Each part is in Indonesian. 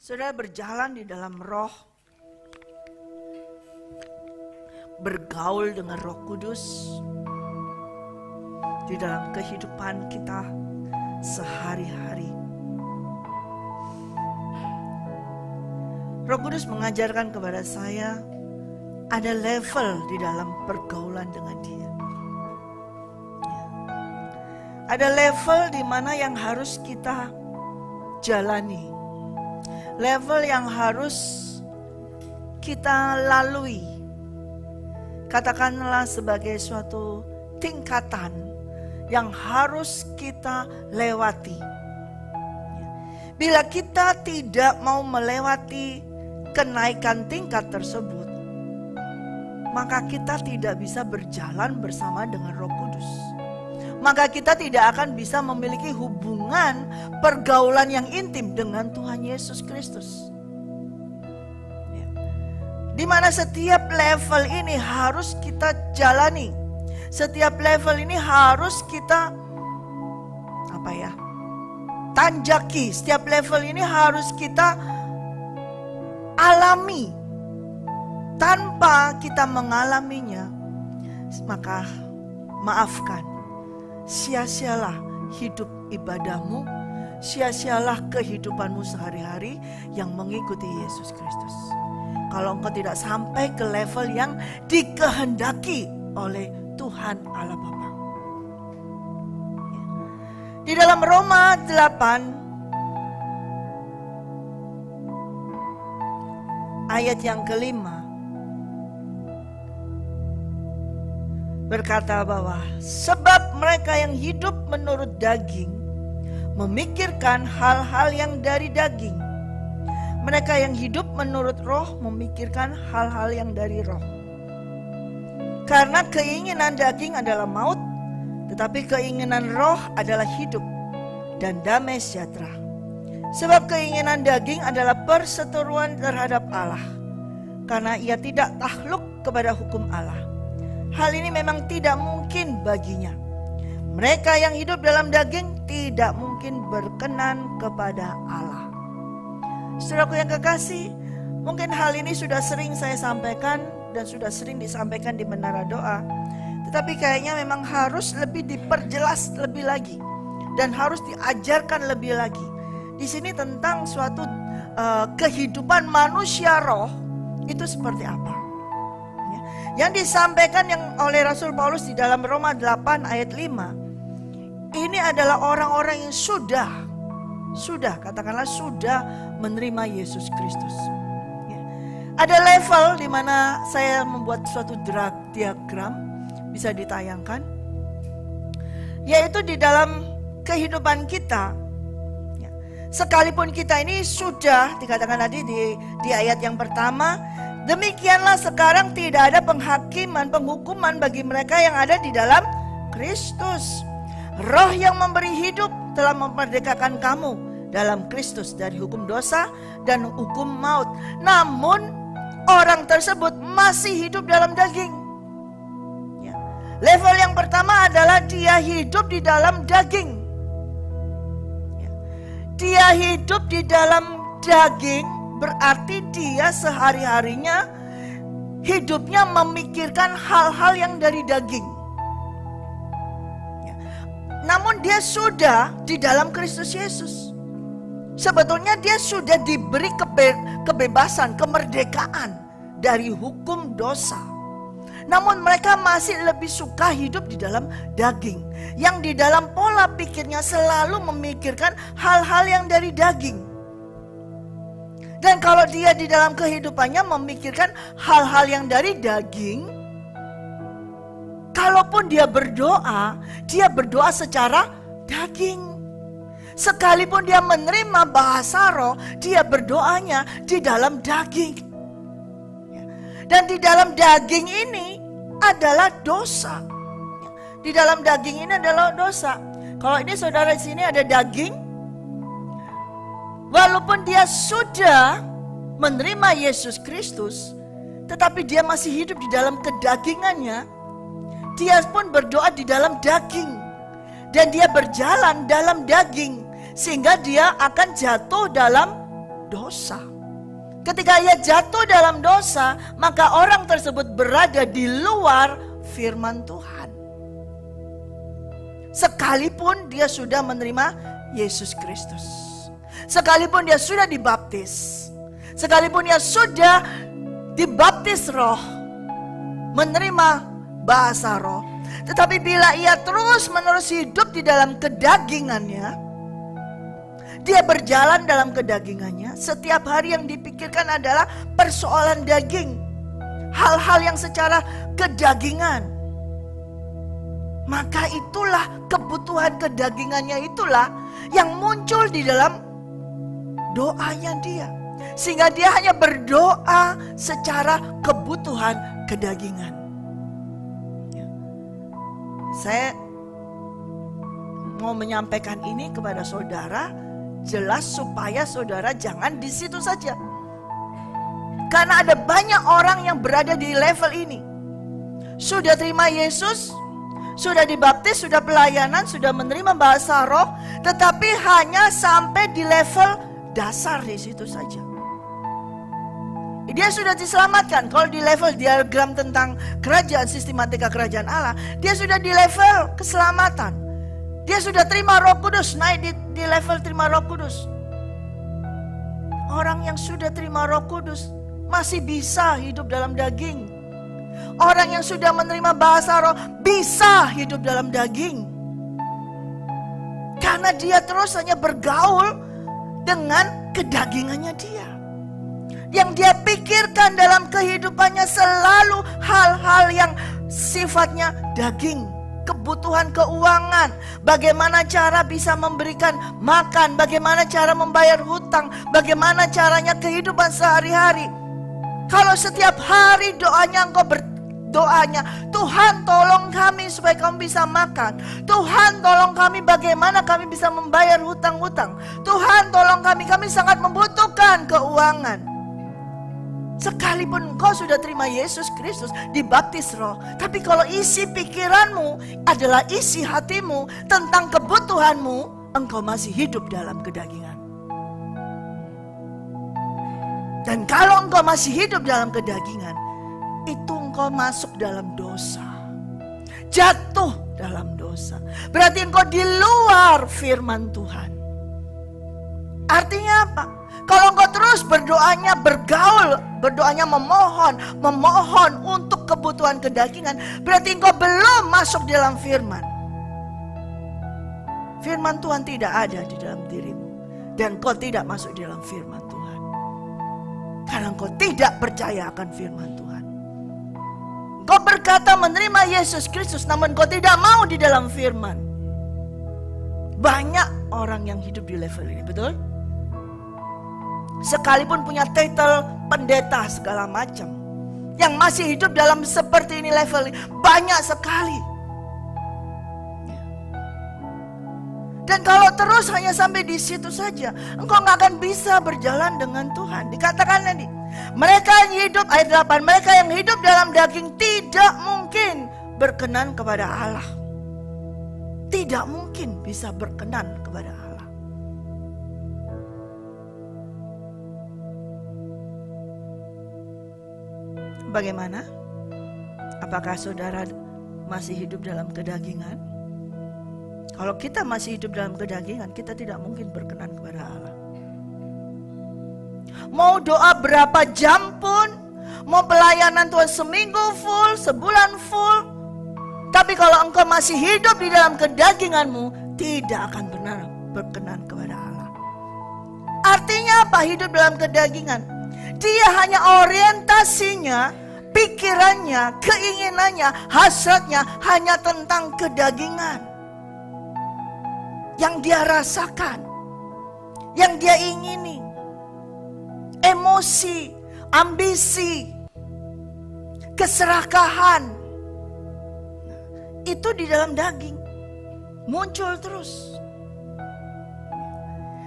Saudara berjalan di dalam roh, bergaul dengan Roh Kudus di dalam kehidupan kita sehari-hari. Roh Kudus mengajarkan kepada saya ada level di dalam pergaulan dengan Dia. Ada level di mana yang harus kita jalani. Level yang harus kita lalui. Katakanlah sebagai suatu tingkatan yang harus kita lewati. Bila kita tidak mau melewati kenaikan tingkat tersebut, maka kita tidak bisa berjalan bersama dengan Roh Kudus. Maka kita tidak akan bisa memiliki hubungan pergaulan yang intim dengan Tuhan Yesus Kristus. Di mana setiap level ini harus kita jalani. Setiap level ini harus kita tanjaki. Setiap level ini harus kita alami. Tanpa kita mengalaminya, maka maafkan. Sia-sialah hidup ibadahmu, sia-sialah kehidupanmu sehari-hari yang mengikuti Yesus Kristus. Kalau engkau tidak sampai ke level yang dikehendaki oleh Tuhan Allah Bapa. Di dalam Roma 8 ayat yang kelima berkata bahwa sebab mereka yang hidup menurut daging memikirkan hal-hal yang dari daging. Mereka yang hidup menurut roh memikirkan hal-hal yang dari roh. Karena keinginan daging adalah maut, tetapi keinginan roh adalah hidup dan damai sejahtera. Sebab keinginan daging adalah perseteruan terhadap Allah, karena ia tidak takluk kepada hukum Allah. Hal ini memang tidak mungkin baginya. Mereka yang hidup dalam daging tidak mungkin berkenan kepada Allah. Saudaraku yang kekasih, mungkin hal ini sudah sering saya sampaikan dan sudah sering disampaikan di Menara Doa. Tetapi kayaknya memang harus lebih diperjelas lebih lagi dan harus diajarkan lebih lagi. Di sini tentang suatu kehidupan manusia roh itu seperti apa. Yang disampaikan oleh Rasul Paulus di dalam Roma 8 ayat 5. Ini adalah orang-orang yang sudah menerima Yesus Kristus. Ada level di mana saya membuat suatu diagram, bisa ditayangkan. Yaitu di dalam kehidupan kita. Sekalipun kita ini sudah dikatakan tadi di ayat yang pertama, demikianlah sekarang tidak ada penghukuman bagi mereka yang ada di dalam Kristus. Roh yang memberi hidup telah memerdekakan kamu dalam Kristus dari hukum dosa dan hukum maut. Namun orang tersebut masih hidup dalam daging. Level yang pertama adalah dia hidup di dalam daging. Dia hidup di dalam daging berarti dia sehari-harinya hidupnya memikirkan hal-hal yang dari daging. Namun dia sudah di dalam Kristus Yesus. Sebetulnya dia sudah diberi kebebasan, kemerdekaan dari hukum dosa. Namun mereka masih lebih suka hidup di dalam daging. Yang di dalam pola pikirnya selalu memikirkan hal-hal yang dari daging. Dan kalau dia di dalam kehidupannya memikirkan hal-hal yang dari daging, kalaupun dia berdoa secara daging. Sekalipun dia menerima bahasa roh, dia berdoanya di dalam daging. Dan di dalam daging ini adalah dosa. Di dalam daging ini adalah dosa. Kalau ini saudara di sini ada daging, walaupun dia sudah menerima Yesus Kristus, tetapi dia masih hidup di dalam kedagingannya. Dia pun berdoa di dalam daging. Dan dia berjalan dalam daging. Sehingga dia akan jatuh dalam dosa. Ketika ia jatuh dalam dosa, maka orang tersebut berada di luar firman Tuhan. Sekalipun dia sudah menerima Yesus Kristus, sekalipun dia sudah dibaptis, sekalipun dia sudah dibaptis roh, menerima bahasa roh, tetapi bila ia terus-menerus hidup di dalam kedagingannya, dia berjalan dalam kedagingannya, setiap hari yang dipikirkan adalah persoalan daging, hal-hal yang secara kedagingan. Maka itulah kebutuhan kedagingannya, itulah yang muncul di dalam doanya dia. Sehingga dia hanya berdoa secara kebutuhan kedagingan. Saya mau menyampaikan ini kepada saudara, jelas supaya saudara jangan di situ saja. Karena ada banyak orang yang berada di level ini. Sudah terima Yesus, sudah dibaptis, sudah pelayanan, sudah menerima bahasa roh, tetapi hanya sampai di level dasar di situ saja. Dia sudah diselamatkan. Kalau di level diagram tentang kerajaan, sistematika kerajaan Allah, dia sudah di level keselamatan. Dia sudah terima Roh Kudus, naik di level terima Roh Kudus. Orang yang sudah terima Roh Kudus masih bisa hidup dalam daging. Orang yang sudah menerima bahasa roh bisa hidup dalam daging. Karena dia terus hanya bergaul dengan kedagingannya dia. Yang dia pikirkan dalam kehidupannya selalu hal-hal yang sifatnya daging. Kebutuhan keuangan, bagaimana cara bisa memberikan makan, bagaimana cara membayar hutang, bagaimana caranya kehidupan sehari-hari. Kalau setiap hari doanya engkau berdoanya, Tuhan tolong kami supaya kami bisa makan, Tuhan tolong kami bagaimana kami bisa membayar hutang-hutang, Tuhan tolong kami sangat membutuhkan keuangan. Sekalipun engkau sudah terima Yesus Kristus, dibaptis roh, tapi kalau isi pikiranmu adalah isi hatimu tentang kebutuhanmu, engkau masih hidup dalam kedagingan. Dan kalau engkau masih hidup dalam kedagingan, itu engkau masuk dalam dosa, jatuh dalam dosa. Berarti engkau di luar firman Tuhan. Artinya apa? Kalau engkau terus berdoanya bergaul, berdoanya memohon untuk kebutuhan kedagingan, berarti engkau belum masuk dalam firman. Firman Tuhan tidak ada di dalam dirimu, dan engkau tidak masuk dalam firman Tuhan. Karena engkau tidak percaya akan firman Tuhan. Engkau berkata menerima Yesus Kristus, namun engkau tidak mau di dalam firman. Banyak orang yang hidup di level ini, betul? Sekalipun punya titel pendeta segala macam, yang masih hidup dalam seperti ini level ini banyak sekali. Dan kalau terus hanya sampai di situ saja, engkau gak akan bisa berjalan dengan Tuhan. Dikatakan tadi, mereka yang hidup, ayat 8, mereka yang hidup dalam daging tidak mungkin berkenan kepada Allah. Tidak mungkin bisa berkenan kepada Allah. Bagaimana? Apakah saudara masih hidup dalam kedagingan? Kalau kita masih hidup dalam kedagingan, kita tidak mungkin berkenan kepada Allah. Mau doa berapa jam pun, mau pelayanan Tuhan seminggu full, sebulan full, tapi kalau engkau masih hidup di dalam kedaginganmu, tidak akan benar berkenan kepada Allah. Artinya apa hidup dalam kedagingan? Dia hanya orientasinya, pikirannya, keinginannya, hasratnya hanya tentang kedagingan. Yang dia rasakan, yang dia ingini, emosi, ambisi, keserakahan, itu di dalam daging muncul terus.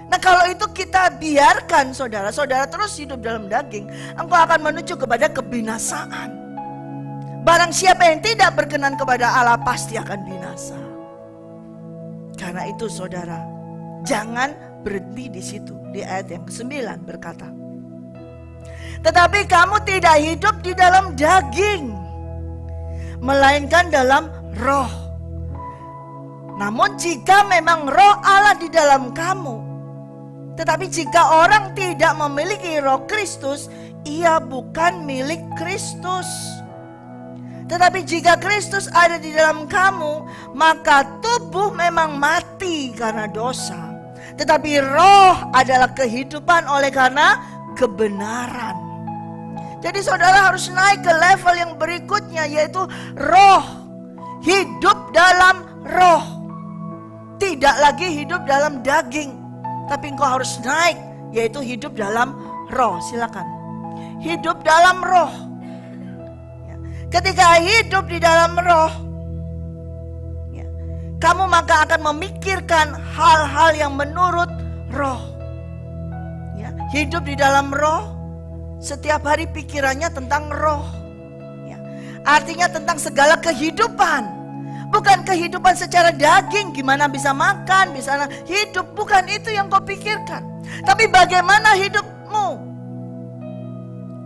Nah kalau itu kita biarkan saudara terus hidup dalam daging, engkau akan menuju kepada kebinasaan. Barang siapa yang tidak berkenan kepada Allah pasti akan binasa. Karena itu saudara, jangan berhenti di situ. Di ayat yang ke-9 berkata, tetapi kamu tidak hidup di dalam daging, melainkan dalam roh. Namun jika memang roh Allah di dalam kamu, tetapi jika orang tidak memiliki roh Kristus, ia bukan milik Kristus. Tetapi jika Kristus ada di dalam kamu, maka tubuh memang mati karena dosa, tetapi roh adalah kehidupan oleh karena kebenaran. Jadi saudara harus naik ke level yang berikutnya, yaitu roh. Hidup dalam roh. Tidak lagi hidup dalam daging, tapi engkau harus naik, yaitu hidup dalam roh. Silakan. Hidup dalam roh. Ketika hidup di dalam roh, kamu maka akan memikirkan hal-hal yang menurut roh. Hidup di dalam roh, setiap hari pikirannya tentang roh. Artinya tentang segala kehidupan. Bukan kehidupan secara daging, gimana bisa makan, bisa hidup. Bukan itu yang kau pikirkan. Tapi bagaimana hidupmu?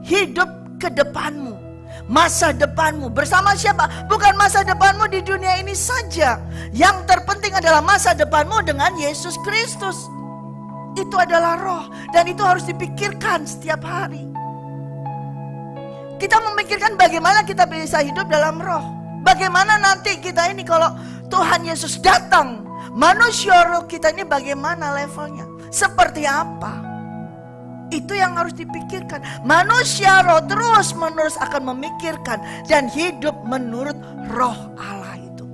Hidup ke depanmu. Masa depanmu bersama siapa? Bukan masa depanmu di dunia ini saja. Yang terpenting adalah masa depanmu dengan Yesus Kristus. Itu adalah roh, dan itu harus dipikirkan setiap hari. Kita memikirkan bagaimana kita bisa hidup dalam roh. Bagaimana nanti kita ini kalau Tuhan Yesus datang, manusia roh kita ini bagaimana levelnya? Seperti apa? Itu yang harus dipikirkan. Manusia roh terus menerus akan memikirkan dan hidup menurut roh Allah itu.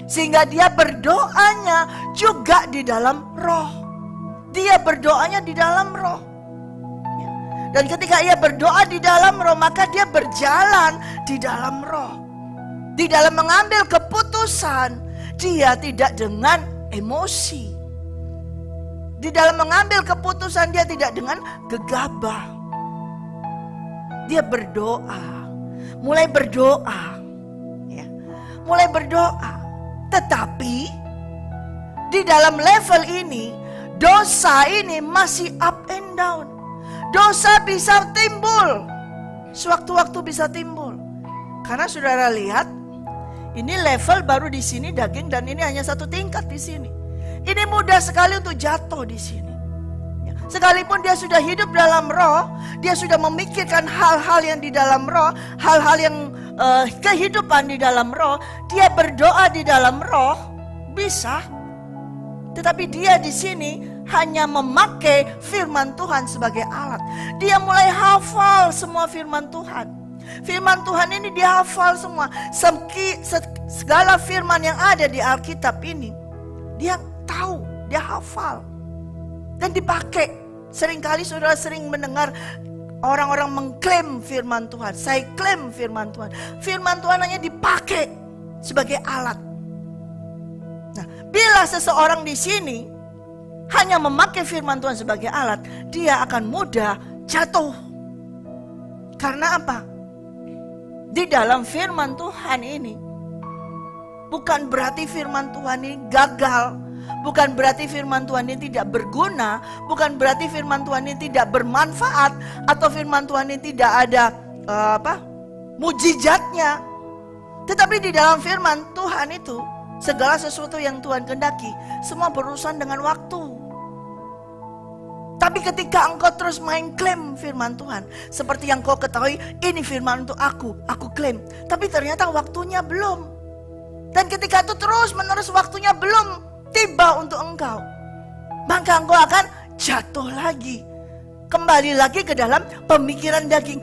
Sehingga dia berdoanya juga di dalam roh. Dia berdoanya di dalam roh. Dan ketika ia berdoa di dalam roh, maka dia berjalan di dalam roh. Di dalam mengambil keputusan, dia tidak dengan emosi. Di dalam mengambil keputusan, dia tidak dengan gegabah. Dia berdoa, mulai berdoa, mulai berdoa. Tetapi di dalam level ini, dosa ini masih up and down. Dosa bisa timbul, sewaktu-waktu bisa timbul. Karena saudara lihat, ini level baru di sini daging, dan ini hanya satu tingkat di sini. Ini mudah sekali untuk jatuh di sini. Sekalipun dia sudah hidup dalam roh, dia sudah memikirkan hal-hal yang di dalam roh, hal-hal yang kehidupan di dalam roh, dia berdoa di dalam roh, bisa. Tetapi dia di sini hanya memakai firman Tuhan sebagai alat. Dia mulai hafal semua firman Tuhan. Firman Tuhan ini dia hafal semua. Segala firman yang ada di Alkitab ini, dia tahu, dia hafal dan dipakai. Seringkali saudara sering mendengar orang-orang mengklaim firman Tuhan. Saya klaim firman Tuhan. Firman Tuhan hanya dipakai sebagai alat. Nah, bila seseorang di sini hanya memakai firman Tuhan sebagai alat, dia akan mudah jatuh. Karena apa? Di dalam firman Tuhan ini, bukan berarti firman Tuhan ini gagal, bukan berarti firman Tuhan ini tidak berguna, bukan berarti firman Tuhan ini tidak bermanfaat, atau firman Tuhan ini tidak ada mujizatnya. Tetapi di dalam firman Tuhan itu, segala sesuatu yang Tuhan kehendaki, semua berurusan dengan waktu. Tapi ketika engkau terus main klaim firman Tuhan, seperti yang kau ketahui, ini firman untuk aku klaim. Tapi ternyata waktunya belum. Dan ketika itu terus menerus waktunya belum tiba untuk engkau, maka engkau akan jatuh lagi. Kembali lagi ke dalam pemikiran daging.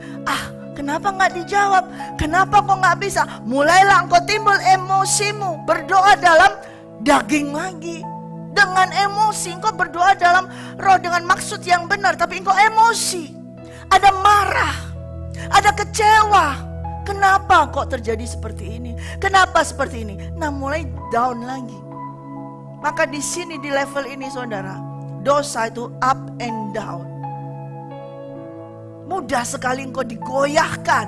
Kenapa gak dijawab? Kenapa kok gak bisa? Mulailah engkau timbul emosimu, berdoa dalam daging lagi. Dengan emosi, engkau berdoa dalam roh dengan maksud yang benar, tapi engkau emosi. Ada marah, ada kecewa. Kenapa kok terjadi seperti ini? Kenapa seperti ini? Nah, mulai down lagi. Maka di sini di level ini saudara, dosa itu up and down. Mudah sekali engkau digoyahkan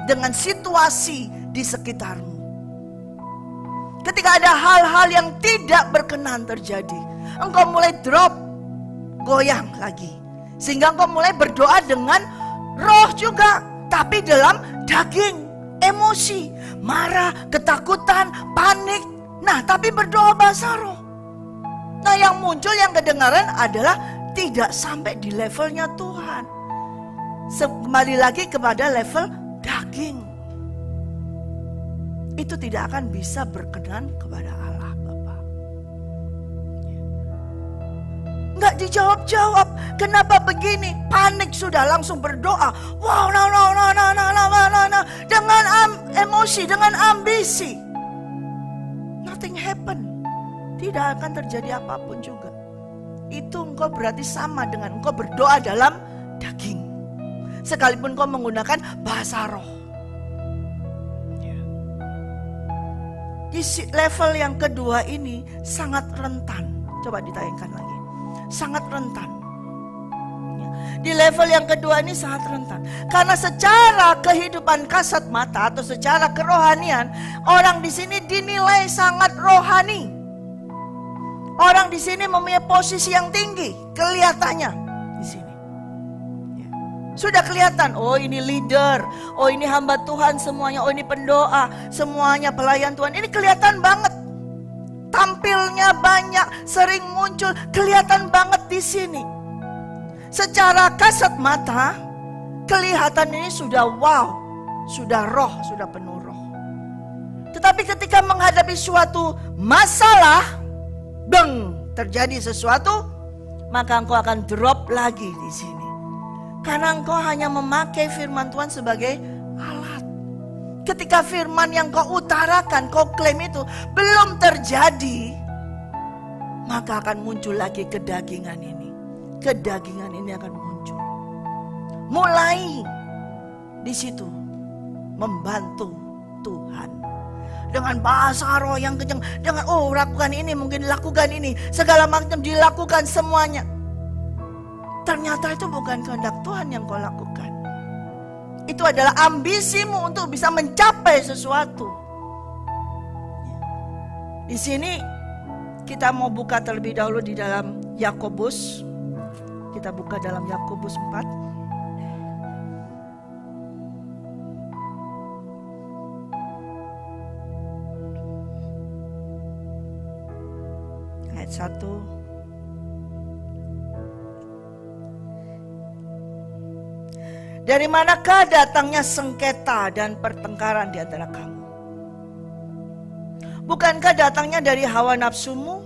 dengan situasi di sekitarmu. Ketika ada hal-hal yang tidak berkenan terjadi, engkau mulai drop, goyang lagi. Sehingga engkau mulai berdoa dengan roh juga, tapi dalam daging, emosi, marah, ketakutan, panik. Nah, tapi berdoa bahasa roh. Nah, yang muncul, yang kedengaran adalah tidak sampai di levelnya Tuhan. Kembali lagi kepada level daging. Itu tidak akan bisa berkenan kepada Allah Bapa. Enggak dijawab-jawab. Kenapa begini? Panik sudah langsung berdoa. Wow, no. Dengan emosi, dengan ambisi. Nothing happen. Tidak akan terjadi apapun juga. Itu engkau berarti sama dengan engkau berdoa dalam daging. Sekalipun engkau menggunakan bahasa roh. Di level yang kedua ini sangat rentan. Coba ditayangkan lagi. Sangat rentan. Di level yang kedua ini sangat rentan. Karena secara kehidupan kasat mata atau secara kerohanian, orang di sini dinilai sangat rohani. Orang di sini mempunyai posisi yang tinggi, kelihatannya di sini. Sudah kelihatan, oh ini leader, oh ini hamba Tuhan semuanya, oh ini pendoa, semuanya pelayan Tuhan. Ini kelihatan banget. Tampilnya banyak, sering muncul, kelihatan banget di sini. Secara kasat mata, kelihatan ini sudah wow, sudah roh, sudah penuh roh. Tetapi ketika menghadapi suatu masalah, terjadi sesuatu, maka engkau akan drop lagi di sini. Karena engkau hanya memakai firman Tuhan sebagai alat. Ketika firman yang kau utarakan, kau klaim itu belum terjadi, maka akan muncul lagi kedagingan ini. Kedagingan ini akan muncul. Mulai di situ membantu Tuhan. Dengan bahasa roh yang kencang, dengan lakukan ini, mungkin lakukan ini, segala macam dilakukan semuanya. Ternyata itu bukan kehendak Tuhan yang kau lakukan. Itu adalah ambisimu untuk bisa mencapai sesuatu. Di sini kita mau buka terlebih dahulu di dalam Yakobus. Kita buka dalam Yakobus 4. Ayat 1. Dari manakah datangnya sengketa dan pertengkaran di antara kamu? Bukankah datangnya dari hawa nafsumu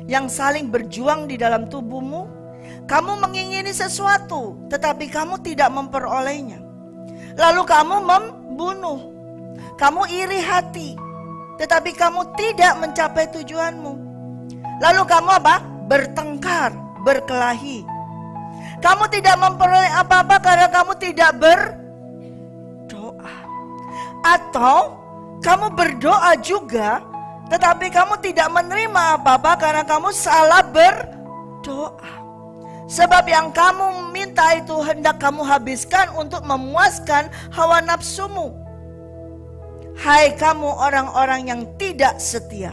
yang saling berjuang di dalam tubuhmu? Kamu mengingini sesuatu, tetapi kamu tidak memperolehnya. Lalu kamu membunuh. Kamu iri hati, tetapi kamu tidak mencapai tujuanmu. Lalu kamu apa? Bertengkar, berkelahi. Kamu tidak memperoleh apa-apa karena kamu tidak berdoa. Atau kamu berdoa juga, tetapi kamu tidak menerima apa-apa karena kamu salah berdoa. Sebab yang kamu minta itu hendak kamu habiskan untuk memuaskan hawa nafsumu. Hai kamu orang-orang yang tidak setia,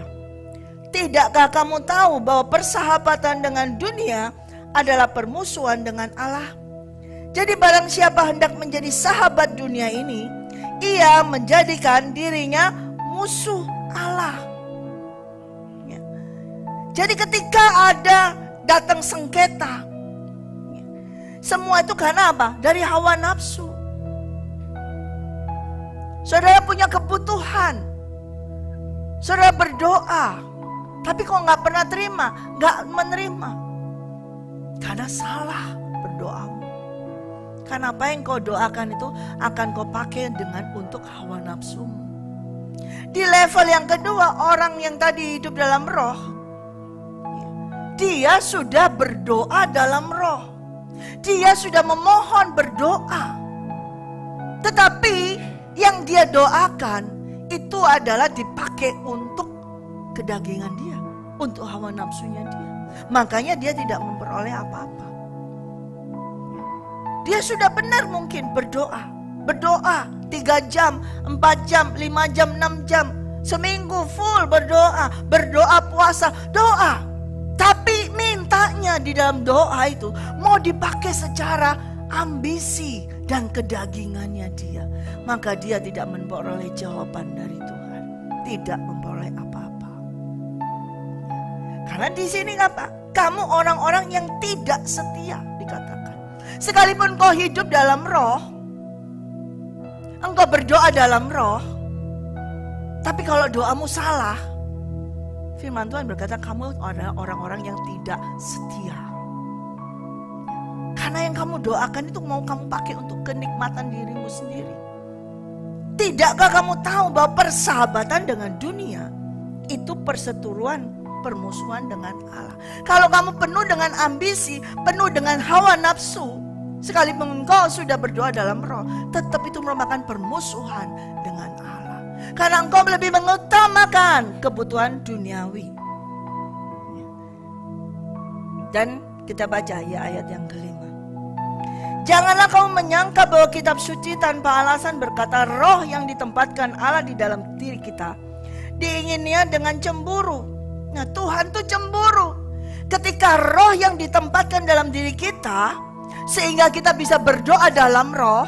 tidakkah kamu tahu bahwa persahabatan dengan dunia adalah permusuhan dengan Allah? Jadi barang siapa hendak menjadi sahabat dunia ini, ia menjadikan dirinya musuh Allah. Ya. Jadi ketika ada datang sengketa, semua itu karena apa? Dari hawa nafsu. Saudara punya kebutuhan, saudara berdoa, tapi kok gak pernah terima, gak menerima. Karena salah berdoamu. Karena apa yang kau doakan itu akan kau pakai dengan untuk hawa nafsumu. Di level yang kedua, orang yang tadi hidup dalam roh, dia sudah berdoa dalam roh. Dia sudah memohon berdoa. Tetapi yang dia doakan itu adalah dipakai untuk kedagingan dia, untuk hawa nafsunya dia. Makanya dia tidak memperoleh apa-apa. Dia sudah benar mungkin berdoa 3 jam, 4 jam, 5 jam, 6 jam, seminggu full berdoa puasa, doa. Tapi mintanya di dalam doa itu mau dipakai secara ambisi dan kedagingannya dia, maka dia tidak memperoleh jawaban dari Tuhan, tidak memperoleh apa-apa. Karena di sini apa? Kamu orang-orang yang tidak setia dikatakan. Sekalipun kau hidup dalam roh, engkau berdoa dalam roh, tapi kalau doamu salah, firman Tuhan berkata kamu adalah orang-orang yang tidak setia. Karena yang kamu doakan itu mau kamu pakai untuk kenikmatan dirimu sendiri. Tidakkah kamu tahu bahwa persahabatan dengan dunia itu perseteruan, permusuhan dengan Allah. Kalau kamu penuh dengan ambisi, penuh dengan hawa nafsu, sekalipun engkau sudah berdoa dalam roh, tetap itu merupakan permusuhan dengan Allah. Karena engkau lebih mengutamakan kebutuhan duniawi. Dan kita baca ya ayat yang kelima. Janganlah kamu menyangka bahwa kitab suci tanpa alasan berkata roh yang ditempatkan Allah di dalam diri kita diingininya dengan cemburu. Nah, Tuhan tuh cemburu ketika roh yang ditempatkan dalam diri kita sehingga kita bisa berdoa dalam roh.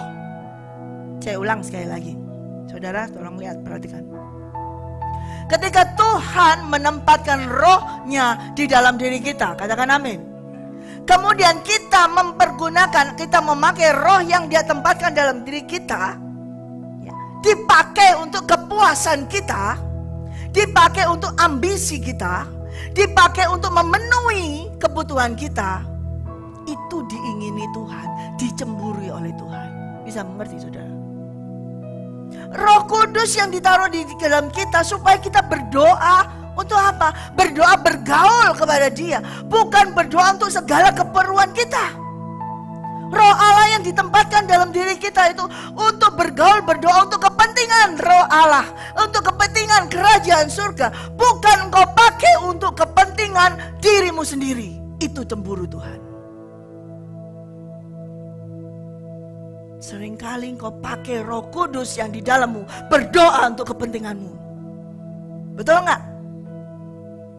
Saya ulang sekali lagi. Saudara tolong lihat, perhatikan. Ketika Tuhan menempatkan rohnya di dalam diri kita, katakan amin. Kemudian kita mempergunakan, kita memakai roh yang dia tempatkan dalam diri kita, dipakai untuk kepuasan kita, dipakai untuk ambisi kita, dipakai untuk memenuhi kebutuhan kita. Itu diingini Tuhan, dicemburi oleh Tuhan. Bisa mengerti saudara? Roh Kudus yang ditaruh di dalam kita supaya kita berdoa. Untuk apa? Berdoa bergaul kepada dia, bukan berdoa untuk segala keperluan kita. Roh Allah yang ditempatkan dalam diri kita itu untuk bergaul, berdoa untuk kepentingan roh Allah, untuk kepentingan kerajaan surga, bukan engkau pakai untuk kepentingan dirimu sendiri. Itu cemburu Tuhan. Seringkali engkau pakai Roh Kudus yang di dalammu berdoa untuk kepentinganmu. Betul nggak?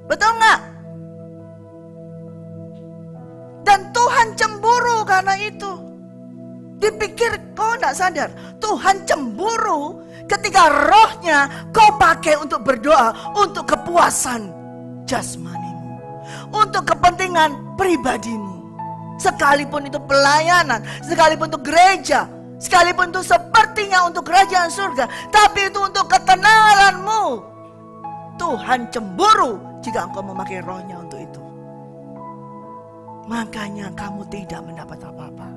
Betul nggak? Dan Tuhan cemburu karena itu. Dipikir kau nggak sadar, Tuhan cemburu ketika rohnya kau pakai untuk berdoa untuk kepuasan jasmanimu, untuk kepentingan pribadimu. Sekalipun itu pelayanan, sekalipun itu gereja, sekalipun itu sepertinya untuk kerajaan surga, tapi itu untuk ketenaranmu. Tuhan cemburu jika engkau memakai rohnya untuk itu. Makanya kamu tidak mendapat apa-apa.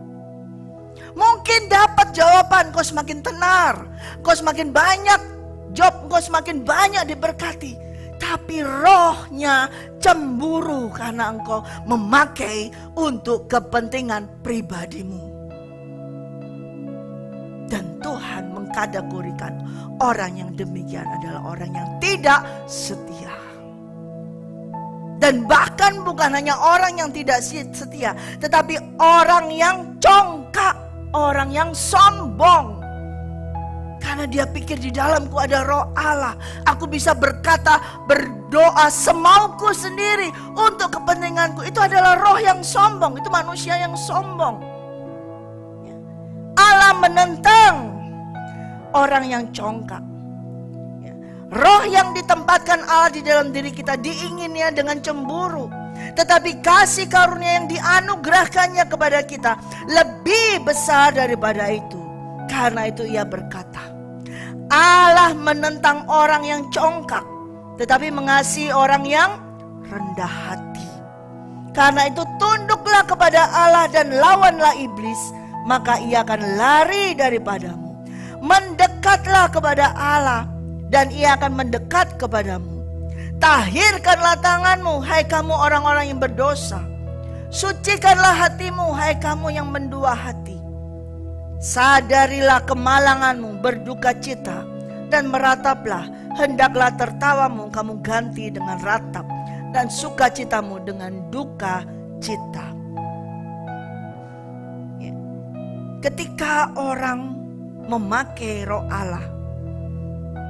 Mungkin dapat jawaban, kau semakin tenar, kau semakin banyak job, kau semakin banyak diberkati. Tapi rohnya cemburu karena engkau memakai untuk kepentingan pribadimu. Dan Tuhan mengkategorikan orang yang demikian adalah orang yang tidak setia. Dan bahkan bukan hanya orang yang tidak setia, tetapi orang yang congkak, orang yang sombong. Karena dia pikir di dalamku ada roh Allah, aku bisa berkata, berdoa semauku sendiri untuk kepentinganku. Itu adalah roh yang sombong, itu manusia yang sombong. Allah menentang orang yang congkak. Roh yang ditempatkan Allah di dalam diri kita diinginnya dengan cemburu. Tetapi kasih karunia yang dianugerahkannya kepada kita lebih besar daripada itu. Karena itu ia berkata, Allah menentang orang yang congkak, tetapi mengasihi orang yang rendah hati. Karena itu tunduklah kepada Allah dan lawanlah iblis, maka ia akan lari daripadamu. Mendekatlah kepada Allah, dan ia akan mendekat kepadamu. Tahirkanlah tanganmu, hai kamu orang-orang yang berdosa. Sucikanlah hatimu, hai kamu yang mendua hati. Sadarilah kemalanganmu, berduka cita, dan merataplah. Hendaklah tertawamu kamu ganti dengan ratap, dan sukacitamu dengan duka cita. Ketika orang memakai roh Allah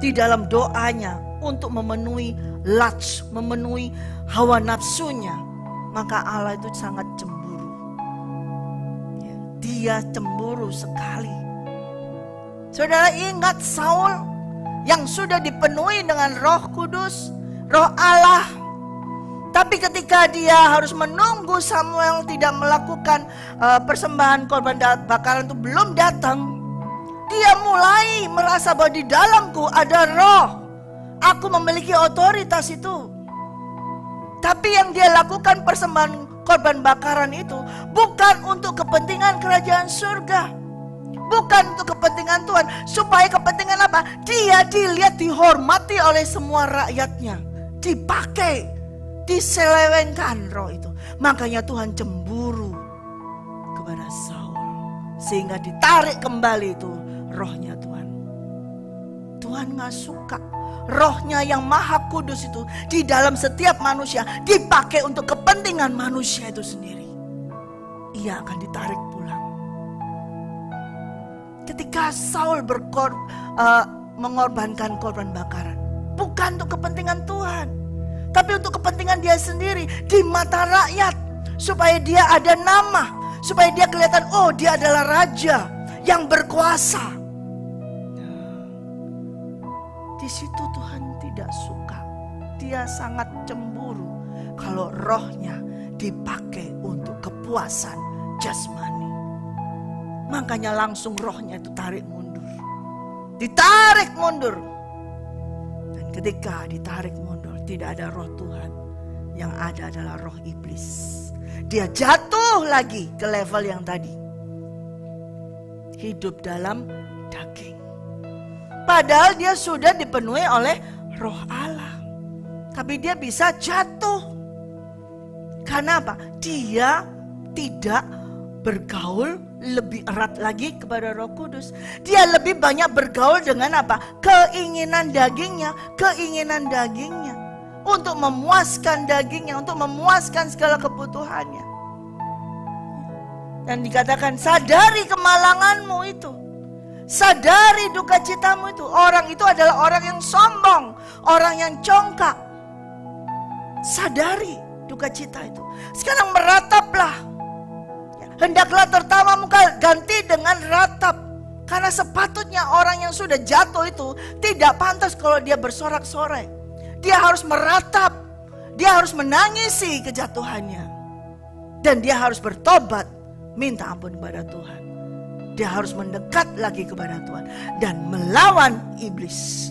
di dalam doanya untuk memenuhi lats, memenuhi hawa nafsunya, maka Allah itu sangat cemburu. Ya, dia cemburu sekali. Saudara ingat Saul yang sudah dipenuhi dengan Roh Kudus, Roh Allah. Tapi ketika dia harus menunggu Samuel tidak melakukan persembahan korban bakaran itu belum datang, dia mulai merasa bahwa di dalamku ada roh. Aku memiliki otoritas itu. Tapi yang dia lakukan persembahan korban bakaran itu bukan untuk kepentingan kerajaan surga. Bukan untuk kepentingan Tuhan. Supaya kepentingan apa? Dia dilihat, dihormati oleh semua rakyatnya. Dipakai, diselewengkan roh itu. Makanya Tuhan cemburu kepada Saul. Sehingga ditarik kembali itu rohnya Tuhan. Tuhan gak suka rohnya yang maha kudus itu di dalam setiap manusia dipakai untuk kepentingan manusia itu sendiri. Ia akan ditarik pulang. Ketika Saul mengorbankan korban bakaran, bukan untuk kepentingan Tuhan, tapi untuk kepentingan dia sendiri di mata rakyat, supaya dia ada nama, supaya dia kelihatan, oh dia adalah raja yang berkuasa. Di situ Tuhan tidak suka. Dia sangat cemburu kalau rohnya dipakai untuk kepuasan jasmani. Makanya langsung rohnya itu tarik mundur. Ditarik mundur. Dan ketika ditarik mundur, tidak ada roh Tuhan. Yang ada adalah roh iblis. Dia jatuh lagi ke level yang tadi. Hidup dalam daging. Padahal dia sudah dipenuhi oleh roh Allah. Tapi dia bisa jatuh. Karena apa? Dia tidak bergaul lebih erat lagi kepada Roh Kudus. Dia lebih banyak bergaul dengan apa? Keinginan dagingnya. Untuk memuaskan dagingnya, untuk memuaskan segala kebutuhannya. Dan dikatakan, sadari kemalanganmu itu. Sadari duka citamu itu. Orang itu adalah orang yang sombong, orang yang congkak. Sadari duka cita itu. Sekarang merataplah. Hendaklah tertawa muka, ganti dengan ratap. Karena sepatutnya orang yang sudah jatuh itu tidak pantas kalau dia bersorak-sorai. Dia harus meratap. Dia harus menangisi kejatuhannya. Dan dia harus bertobat, minta ampun kepada Tuhan. Dia harus mendekat lagi kepada Tuhan dan melawan iblis.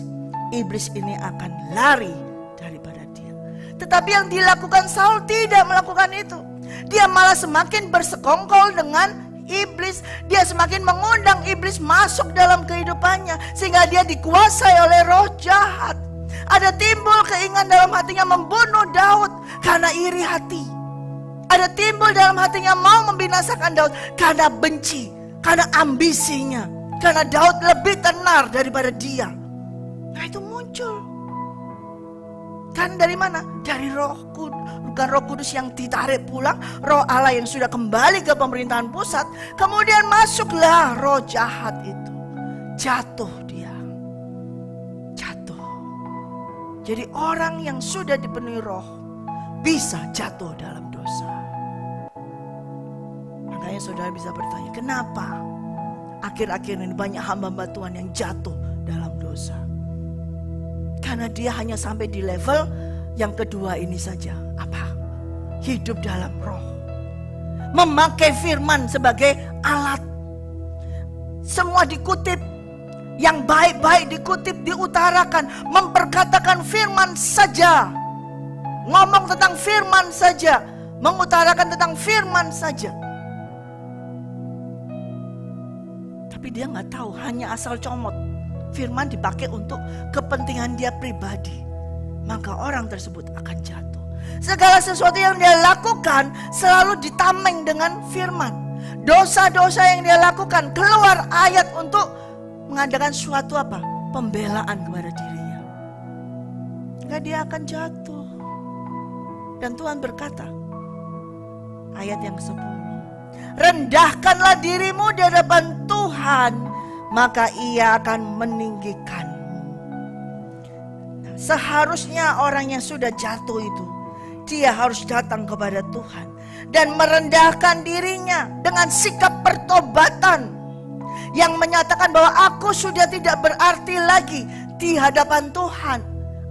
Iblis ini akan lari daripada dia. Tetapi yang dilakukan Saul tidak melakukan itu. Dia malah semakin bersekongkol dengan iblis. Dia semakin mengundang iblis masuk dalam kehidupannya, sehingga dia dikuasai oleh roh jahat. Ada timbul keinginan dalam hatinya membunuh Daud karena iri hati. Ada timbul dalam hatinya mau membinasakan Daud karena benci, karena ambisinya, karena Daud lebih tenar daripada dia. Nah itu muncul. Kan dari mana? Dari bukan Roh Kudus yang ditarik pulang, roh Allah yang sudah kembali ke pemerintahan pusat. Kemudian masuklah roh jahat itu. Jatuh dia. Jatuh. Jadi orang yang sudah dipenuhi roh bisa jatuh dalam dosa. Makanya saudara bisa bertanya, kenapa akhir-akhir ini banyak hamba-hamba Tuhan yang jatuh dalam dosa? Karena dia hanya sampai di level yang kedua ini saja. Apa? Hidup dalam roh. Memakai firman sebagai alat. Semua dikutip. Yang baik-baik dikutip, diutarakan. Memperkatakan firman saja. Ngomong tentang firman saja. Mengutarakan tentang firman saja. Tapi dia gak tahu, hanya asal comot. Firman dipakai untuk kepentingan dia pribadi, maka orang tersebut akan jatuh. Segala sesuatu yang dia lakukan selalu ditameng dengan firman. Dosa-dosa yang dia lakukan keluar ayat untuk mengadakan suatu apa? Pembelaan kepada dirinya. Maka dia akan jatuh. Dan Tuhan berkata, ayat yang ke-10, rendahkanlah dirimu di hadapan Tuhan, maka ia akan meninggikanmu. Nah, seharusnya orang yang sudah jatuh itu, dia harus datang kepada Tuhan dan merendahkan dirinya dengan sikap pertobatan yang menyatakan bahwa aku sudah tidak berarti lagi di hadapan Tuhan.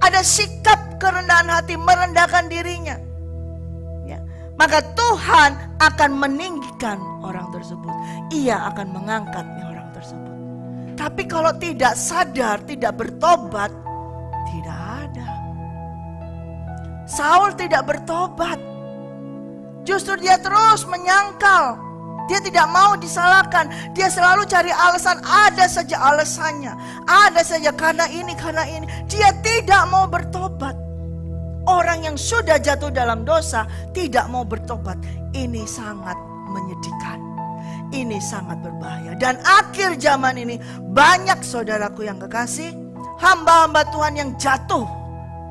Ada sikap kerendahan hati, merendahkan dirinya. Ya. Maka Tuhan akan meninggikan orang tersebut. Ia akan mengangkatnya orang tersebut. Tapi kalau tidak sadar, tidak bertobat, tidak ada. Saul tidak bertobat. Justru dia terus menyangkal. Dia tidak mau disalahkan. Dia selalu cari alasan. Ada saja alasannya. Ada saja karena ini, karena ini. Dia tidak mau bertobat. Orang yang sudah jatuh dalam dosa tidak mau bertobat. Ini sangat menyedihkan. Ini sangat berbahaya. Dan akhir zaman ini banyak saudaraku yang kekasih, hamba-hamba Tuhan yang jatuh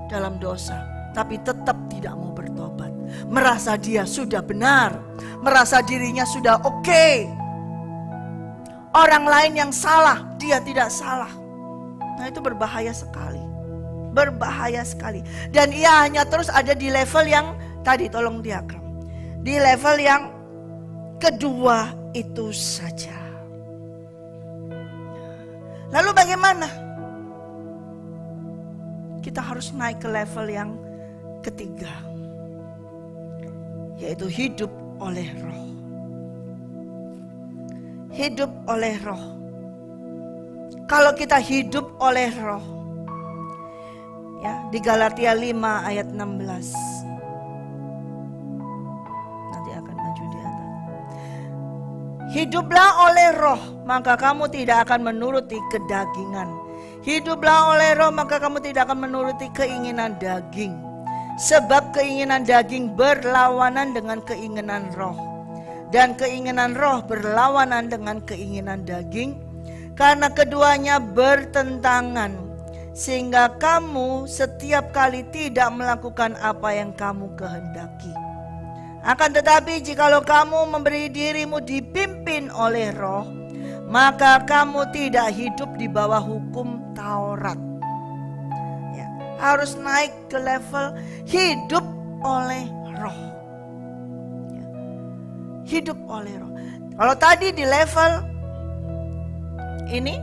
dalam dosa, tapi tetap tidak mau bertobat. Merasa dia sudah benar, merasa dirinya sudah oke. Orang lain yang salah, dia tidak salah. Nah, itu berbahaya sekali. Berbahaya sekali. Dan ia hanya terus ada di level yang tadi, tolong diagram. Di level yang kedua itu saja. Lalu bagaimana? Kita harus naik ke level yang ketiga, yaitu hidup oleh roh. Hidup oleh roh. Kalau kita hidup oleh roh, ya, di Galatia 5 ayat 16. Nanti akan maju di atas. Hiduplah oleh roh, maka kamu tidak akan menuruti kedagingan. Hiduplah oleh roh, maka kamu tidak akan menuruti keinginan daging. Sebab keinginan daging berlawanan dengan keinginan roh, dan keinginan roh berlawanan dengan keinginan daging, karena keduanya bertentangan, sehingga kamu setiap kali tidak melakukan apa yang kamu kehendaki. Akan tetapi jikalau kamu memberi dirimu dipimpin oleh roh, maka kamu tidak hidup di bawah hukum Taurat. Ya, harus naik ke level hidup oleh roh. Ya, hidup oleh roh. Kalau tadi di level ini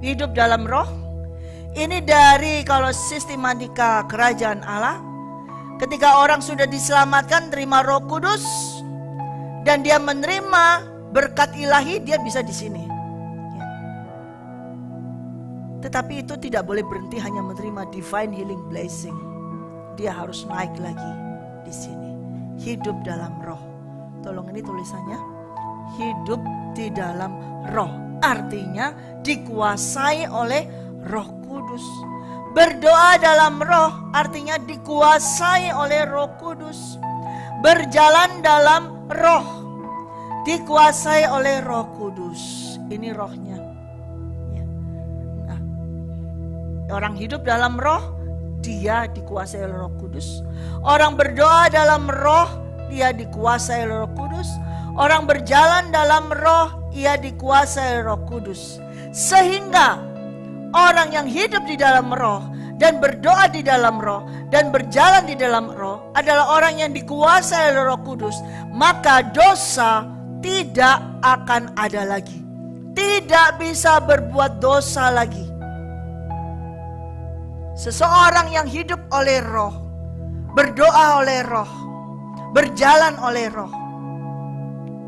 hidup dalam roh, ini dari kalau sistematika kerajaan Allah, ketika orang sudah diselamatkan, terima Roh Kudus, dan dia menerima berkat ilahi, dia bisa di sini. Ya. Tetapi itu tidak boleh berhenti hanya menerima divine healing blessing. Dia harus naik lagi di sini. Hidup dalam roh. Tolong ini tulisannya. Hidup di dalam roh. Artinya dikuasai oleh Roh Kudus. Berdoa dalam roh artinya dikuasai oleh Roh Kudus. Berjalan dalam roh dikuasai oleh Roh Kudus. Ini rohnya. Ya. Nah, orang hidup dalam roh, dia dikuasai oleh Roh Kudus. Orang berdoa dalam roh, dia dikuasai oleh Roh Kudus. Orang berjalan dalam roh, ia dikuasai oleh Roh Kudus. Sehingga orang yang hidup di dalam roh dan berdoa di dalam roh dan berjalan di dalam roh adalah orang yang dikuasai oleh Roh Kudus. Maka dosa tidak akan ada lagi. Tidak bisa berbuat dosa lagi. Seseorang yang hidup oleh roh, berdoa oleh roh, berjalan oleh roh,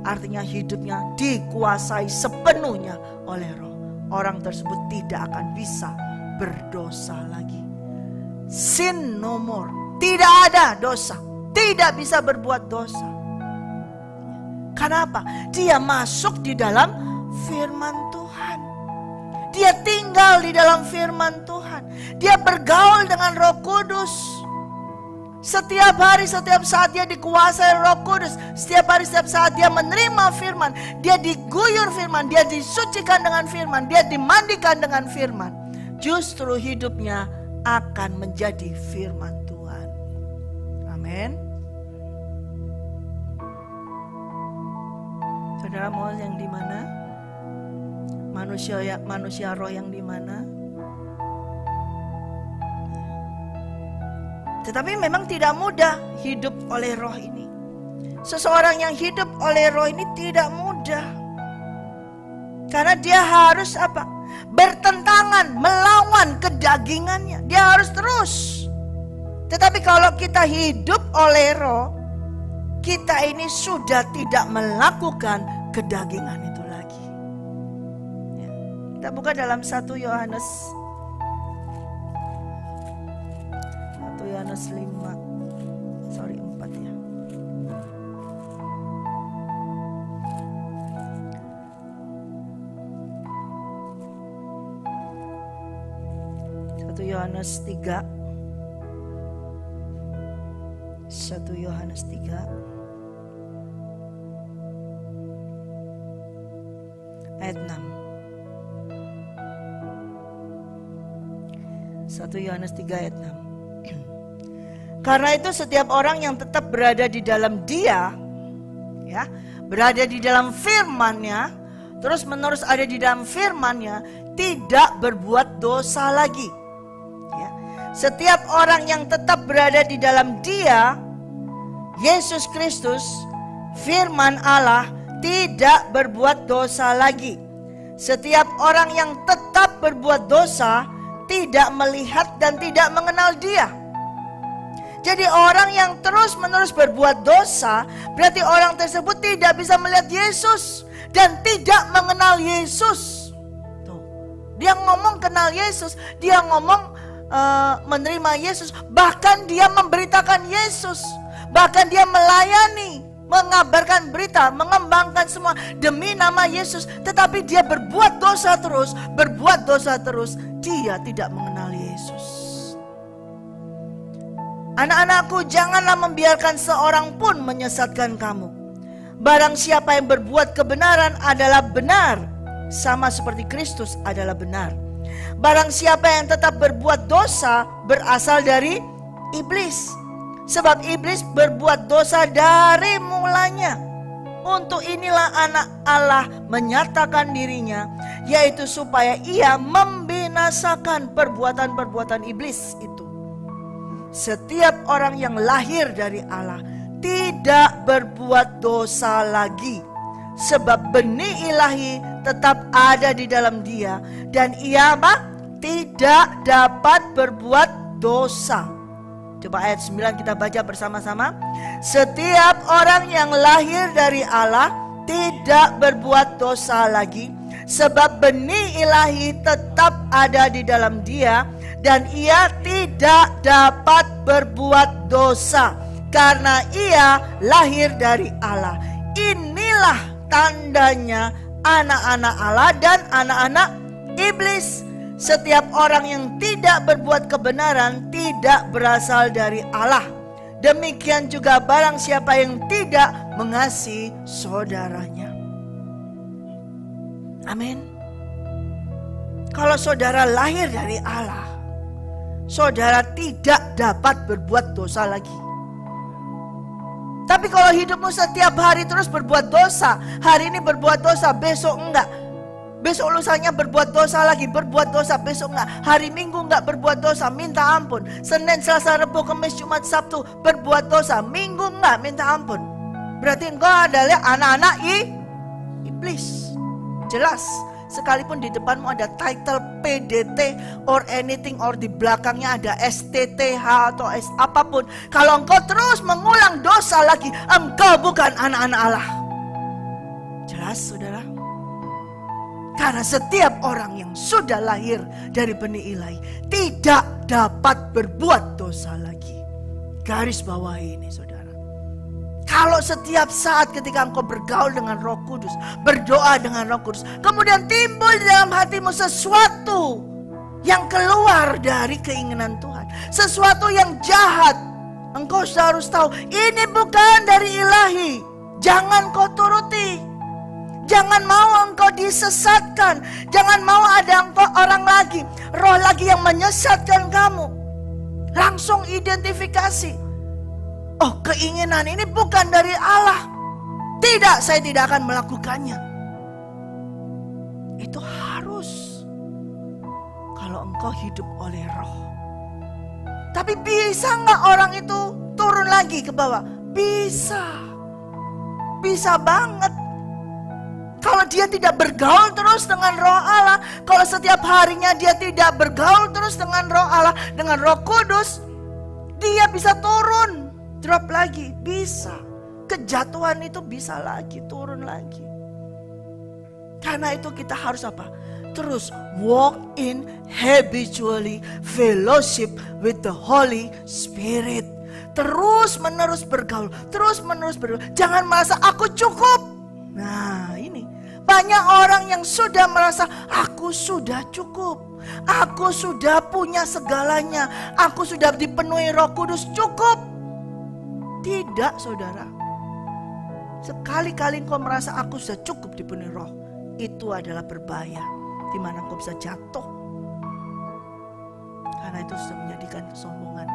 artinya hidupnya dikuasai sepenuhnya oleh roh. Orang tersebut tidak akan bisa berdosa lagi. Sin no more. Tidak ada dosa. Tidak bisa berbuat dosa. Kenapa? Dia masuk di dalam firman Tuhan. Dia tinggal di dalam firman Tuhan. Dia bergaul dengan Roh Kudus. Setiap hari, setiap saat dia dikuasai Roh Kudus. Setiap hari, setiap saat dia menerima firman. Dia diguyur firman. Dia disucikan dengan firman. Dia dimandikan dengan firman. Justru hidupnya akan menjadi firman Tuhan. Amin. Saudara mau yang di mana? Manusia roh yang di mana? Tetapi memang tidak mudah hidup oleh roh ini. Seseorang yang hidup oleh roh ini tidak mudah. Karena dia harus apa? Bertentangan, melawan kedagingannya. Dia harus terus. Tetapi kalau kita hidup oleh roh, kita ini sudah tidak melakukan kedagingan itu lagi. Ya. Kita buka dalam 1 Yohanes 4 ya. 1 Yohanes 3 ayat 6. 1 Yohanes 3 ayat 6. Karena itu setiap orang yang tetap berada di dalam Dia, ya, berada di dalam firman-Nya, terus menerus ada di dalam firman-Nya, tidak berbuat dosa lagi. Ya. Setiap orang yang tetap berada di dalam Dia, Yesus Kristus, firman Allah, tidak berbuat dosa lagi. Setiap orang yang tetap berbuat dosa tidak melihat dan tidak mengenal Dia. Jadi orang yang terus-menerus berbuat dosa, berarti orang tersebut tidak bisa melihat Yesus dan tidak mengenal Yesus. Tuh. Dia ngomong kenal Yesus, dia ngomong menerima Yesus, bahkan dia memberitakan Yesus, bahkan dia melayani, mengabarkan berita, mengembangkan semua demi nama Yesus. Tetapi dia berbuat dosa terus, dia tidak mengenal Yesus. Anak-anakku, janganlah membiarkan seorang pun menyesatkan kamu. Barang siapa yang berbuat kebenaran adalah benar, sama seperti Kristus adalah benar. Barang siapa yang tetap berbuat dosa berasal dari iblis. Sebab iblis berbuat dosa dari mulanya. Untuk inilah anak Allah menyatakan dirinya, yaitu supaya ia membinasakan perbuatan-perbuatan iblis itu. Setiap orang yang lahir dari Allah tidak berbuat dosa lagi, sebab benih ilahi tetap ada di dalam dia, dan ia tidak dapat berbuat dosa. Coba ayat 9 kita baca bersama-sama. Setiap orang yang lahir dari Allah tidak berbuat dosa lagi, sebab benih ilahi tetap ada di dalam dia, dan ia tidak dapat berbuat dosa karena ia lahir dari Allah. Inilah tandanya anak-anak Allah dan anak-anak iblis. Setiap orang yang tidak berbuat kebenaran tidak berasal dari Allah. Demikian juga barang siapa yang tidak mengasihi saudaranya. Amin. Kalau saudara lahir dari Allah, saudara tidak dapat berbuat dosa lagi. Tapi kalau hidupmu setiap hari terus berbuat dosa, hari ini berbuat dosa, besok enggak, besok lusanya berbuat dosa lagi, berbuat dosa, besok enggak, hari Minggu enggak berbuat dosa, minta ampun, Senin, Selasa, Rabu, Kamis, Jumat, Sabtu berbuat dosa, Minggu enggak, minta ampun, berarti engkau adalah anak-anak iblis. Jelas. Sekalipun di depanmu ada title PDT or anything, or di belakangnya ada STTH atau apapun, kalau engkau terus mengulang dosa lagi, engkau bukan anak-anak Allah. Jelas saudara? Karena setiap orang yang sudah lahir dari benih ilahi tidak dapat berbuat dosa lagi. Garis bawahi ini saudara. Kalau setiap saat ketika engkau bergaul dengan Roh Kudus, berdoa dengan Roh Kudus, kemudian timbul di dalam hatimu sesuatu yang keluar dari keinginan Tuhan, sesuatu yang jahat, engkau harus tahu ini bukan dari ilahi. Jangan kau turuti. Jangan mau engkau disesatkan. Jangan mau ada engkau orang lagi, roh lagi yang menyesatkan kamu. Langsung identifikasi. Oh, keinginan ini bukan dari Allah. Tidak, saya tidak akan melakukannya. Itu harus kalau engkau hidup oleh roh. Tapi bisa nggak orang itu turun lagi ke bawah? Bisa. Bisa banget. Kalau dia tidak bergaul terus dengan Roh Allah, kalau setiap harinya dia tidak bergaul terus dengan Roh Allah, dengan Roh Kudus, dia bisa turun, drop lagi, bisa. Kejatuhan itu bisa lagi, turun lagi. Karena itu kita harus apa? Terus walk in habitually fellowship with the Holy Spirit. Terus menerus bergaul, terus menerus bergaul. Jangan merasa aku cukup. Nah ini banyak orang yang sudah merasa aku sudah cukup, aku sudah punya segalanya, aku sudah dipenuhi Roh Kudus, cukup. Tidak saudara, sekali-kali engkau merasa aku sudah cukup dipenuhi Roh, itu adalah berbahaya, di mana engkau bisa jatuh. Karena itu sudah menjadikan kesombongan.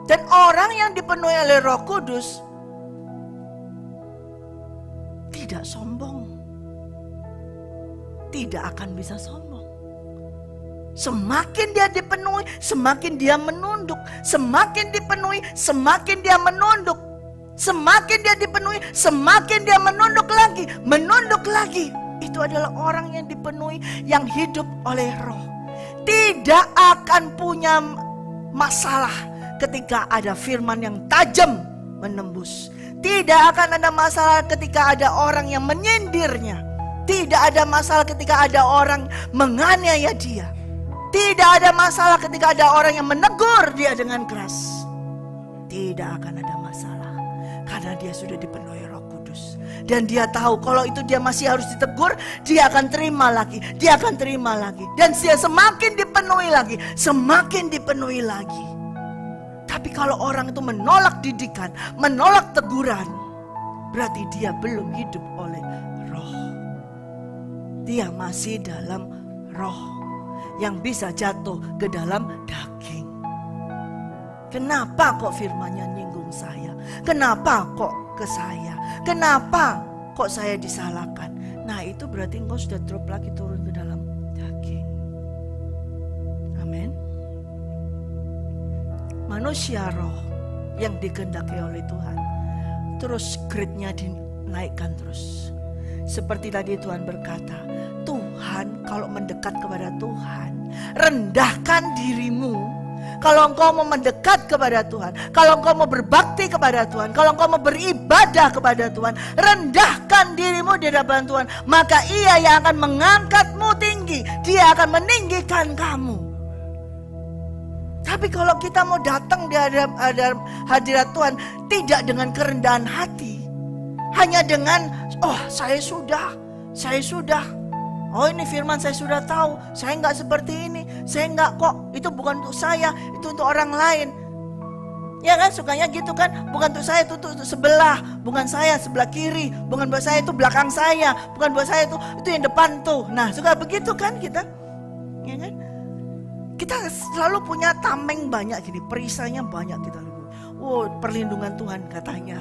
Dan orang yang dipenuhi oleh Roh Kudus tidak sombong, tidak akan bisa sombong. Semakin dia dipenuhi, semakin dia menunduk. Semakin dipenuhi, semakin dia menunduk. Semakin dia dipenuhi, semakin dia menunduk lagi, menunduk lagi. Itu adalah orang yang dipenuhi, yang hidup oleh Roh. Tidak akan punya masalah ketika ada firman yang tajam menembus. Tidak akan ada masalah ketika ada orang yang menyindirnya. Tidak ada masalah ketika ada orang menganiaya dia. Tidak ada masalah ketika ada orang yang menegur dia dengan keras. Tidak akan ada masalah, karena dia sudah dipenuhi Roh Kudus. Dan dia tahu kalau itu dia masih harus ditegur, dia akan terima lagi, dia akan terima lagi. Dan dia semakin dipenuhi lagi, semakin dipenuhi lagi. Tapi kalau orang itu menolak didikan, menolak teguran, berarti dia belum hidup oleh Roh. Dia masih dalam roh yang bisa jatuh ke dalam daging. Kenapa kok firman-Nya nyinggung saya? Kenapa kok ke saya? Kenapa kok saya disalahkan? Nah itu berarti engkau sudah drop lagi, turun ke dalam daging. Amin. Manusia roh yang dikehendaki oleh Tuhan, terus grade-nya dinaikkan terus. Seperti tadi Tuhan berkata, Tuhan kalau mendekat kepada Tuhan, rendahkan dirimu. Kalau engkau mau mendekat kepada Tuhan, kalau engkau mau berbakti kepada Tuhan, kalau engkau mau beribadah kepada Tuhan, rendahkan dirimu di hadapan Tuhan, maka Ia yang akan mengangkatmu tinggi. Dia akan meninggikan kamu. Tapi kalau kita mau datang di hadirat Tuhan tidak dengan kerendahan hati, hanya dengan saya sudah, oh ini firman saya sudah tahu, saya nggak seperti ini, saya nggak kok, itu bukan untuk saya, itu untuk orang lain. Ya kan, sukanya gitu kan, bukan untuk saya, itu untuk sebelah, bukan saya sebelah kiri, bukan buat saya itu belakang saya, bukan buat saya itu yang depan tuh. Nah suka begitu kan kita, ya kan? Kita selalu punya tameng banyak gini, perisainya banyak kita. Perlindungan Tuhan katanya.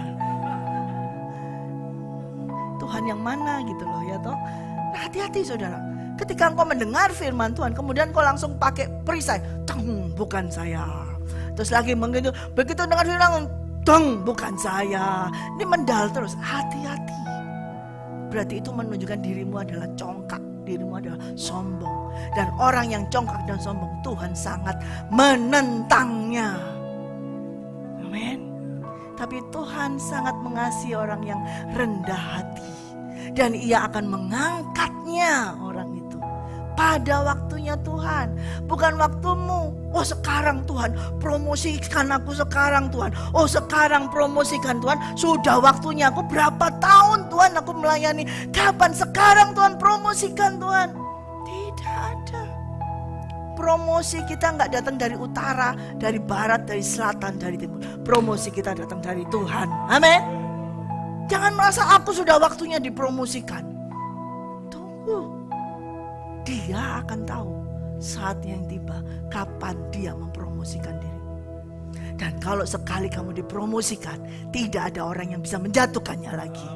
Tuhan yang mana gitu loh ya toh. Nah, hati-hati saudara. Ketika engkau mendengar firman Tuhan, kemudian kau langsung pakai perisai, bukan saya. Terus lagi begitu dengar firman, bukan saya. Ini mendal terus. Hati-hati. Berarti itu menunjukkan dirimu adalah congkak, dirimu adalah sombong. Dan orang yang congkak dan sombong, Tuhan sangat menentangnya. Amin. Tapi Tuhan sangat mengasihi orang yang rendah hati. Dan Ia akan mengangkatnya orang itu pada waktunya Tuhan. Bukan waktumu. Oh sekarang Tuhan, promosikan aku sekarang Tuhan. Oh sekarang promosikan Tuhan. Sudah waktunya aku, berapa tahun Tuhan aku melayani. Kapan sekarang Tuhan promosikan Tuhan? Tidak ada. Promosi kita nggak datang dari utara, dari barat, dari selatan, dari timur. Promosi kita datang dari Tuhan. Amin. Jangan merasa aku sudah waktunya dipromosikan. Tunggu. Dia akan tahu saat yang tiba kapan dia mempromosikan diri. Dan kalau sekali kamu dipromosikan, tidak ada orang yang bisa menjatuhkannya lagi.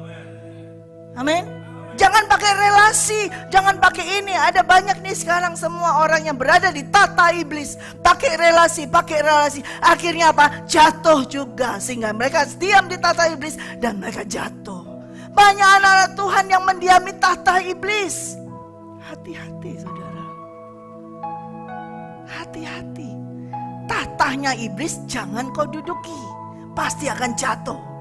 Amin. Jangan pakai relasi, jangan pakai ini. Ada banyak nih sekarang semua orang yang berada di tata iblis. Pakai relasi. Akhirnya apa? Jatuh juga. Sehingga mereka diam di tata iblis dan mereka jatuh. Banyak anak-anak Tuhan yang mendiami tata iblis. Hati-hati saudara. Hati-hati. Tatahnya iblis jangan kau duduki. Pasti akan jatuh.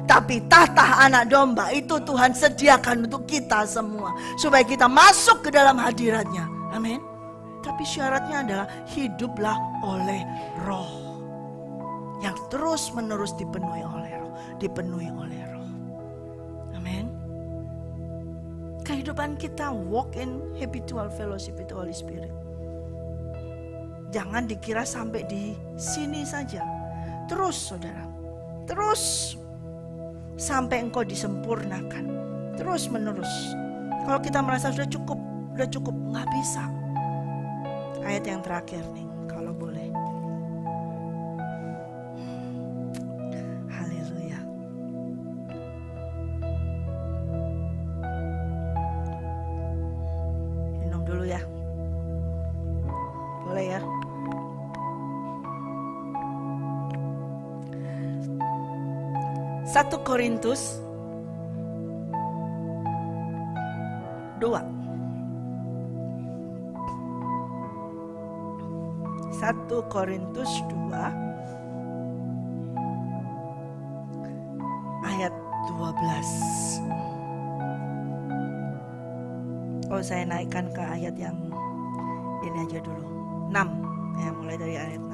Tapi tatah anak domba itu Tuhan sediakan untuk kita semua. Supaya kita masuk ke dalam hadiratnya. Amin. Tapi syaratnya adalah hiduplah oleh roh. Yang terus menerus dipenuhi oleh roh. Dipenuhi oleh roh. Amin. Kehidupan kita walk in habitual fellowship with the Holy Spirit. Jangan dikira sampai di sini saja. Terus saudara. Terus. Sampai engkau disempurnakan. Terus menerus. Kalau kita merasa sudah cukup, nggak bisa. Ayat yang terakhir nih, kalau boleh. Haleluya. Minum dulu ya. Boleh ya. Satu Korintus 2. 1 Korintus 2 ayat 12. Oh, saya naikkan ke ayat yang ini aja dulu. 6. Ya, mulai dari ayat 6.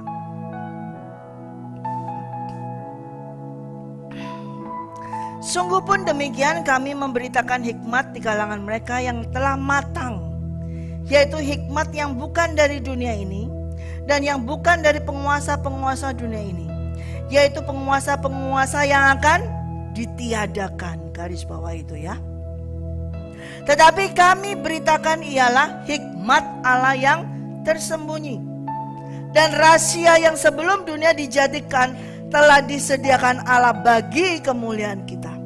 Sungguh pun demikian kami memberitakan hikmat di kalangan mereka yang telah matang, yaitu hikmat yang bukan dari dunia ini dan yang bukan dari penguasa-penguasa dunia ini, yaitu penguasa-penguasa yang akan ditiadakan. Garis bawah itu ya. Tetapi kami beritakan ialah hikmat Allah yang tersembunyi dan rahasia yang sebelum dunia dijadikan telah disediakan Allah bagi kemuliaan kita.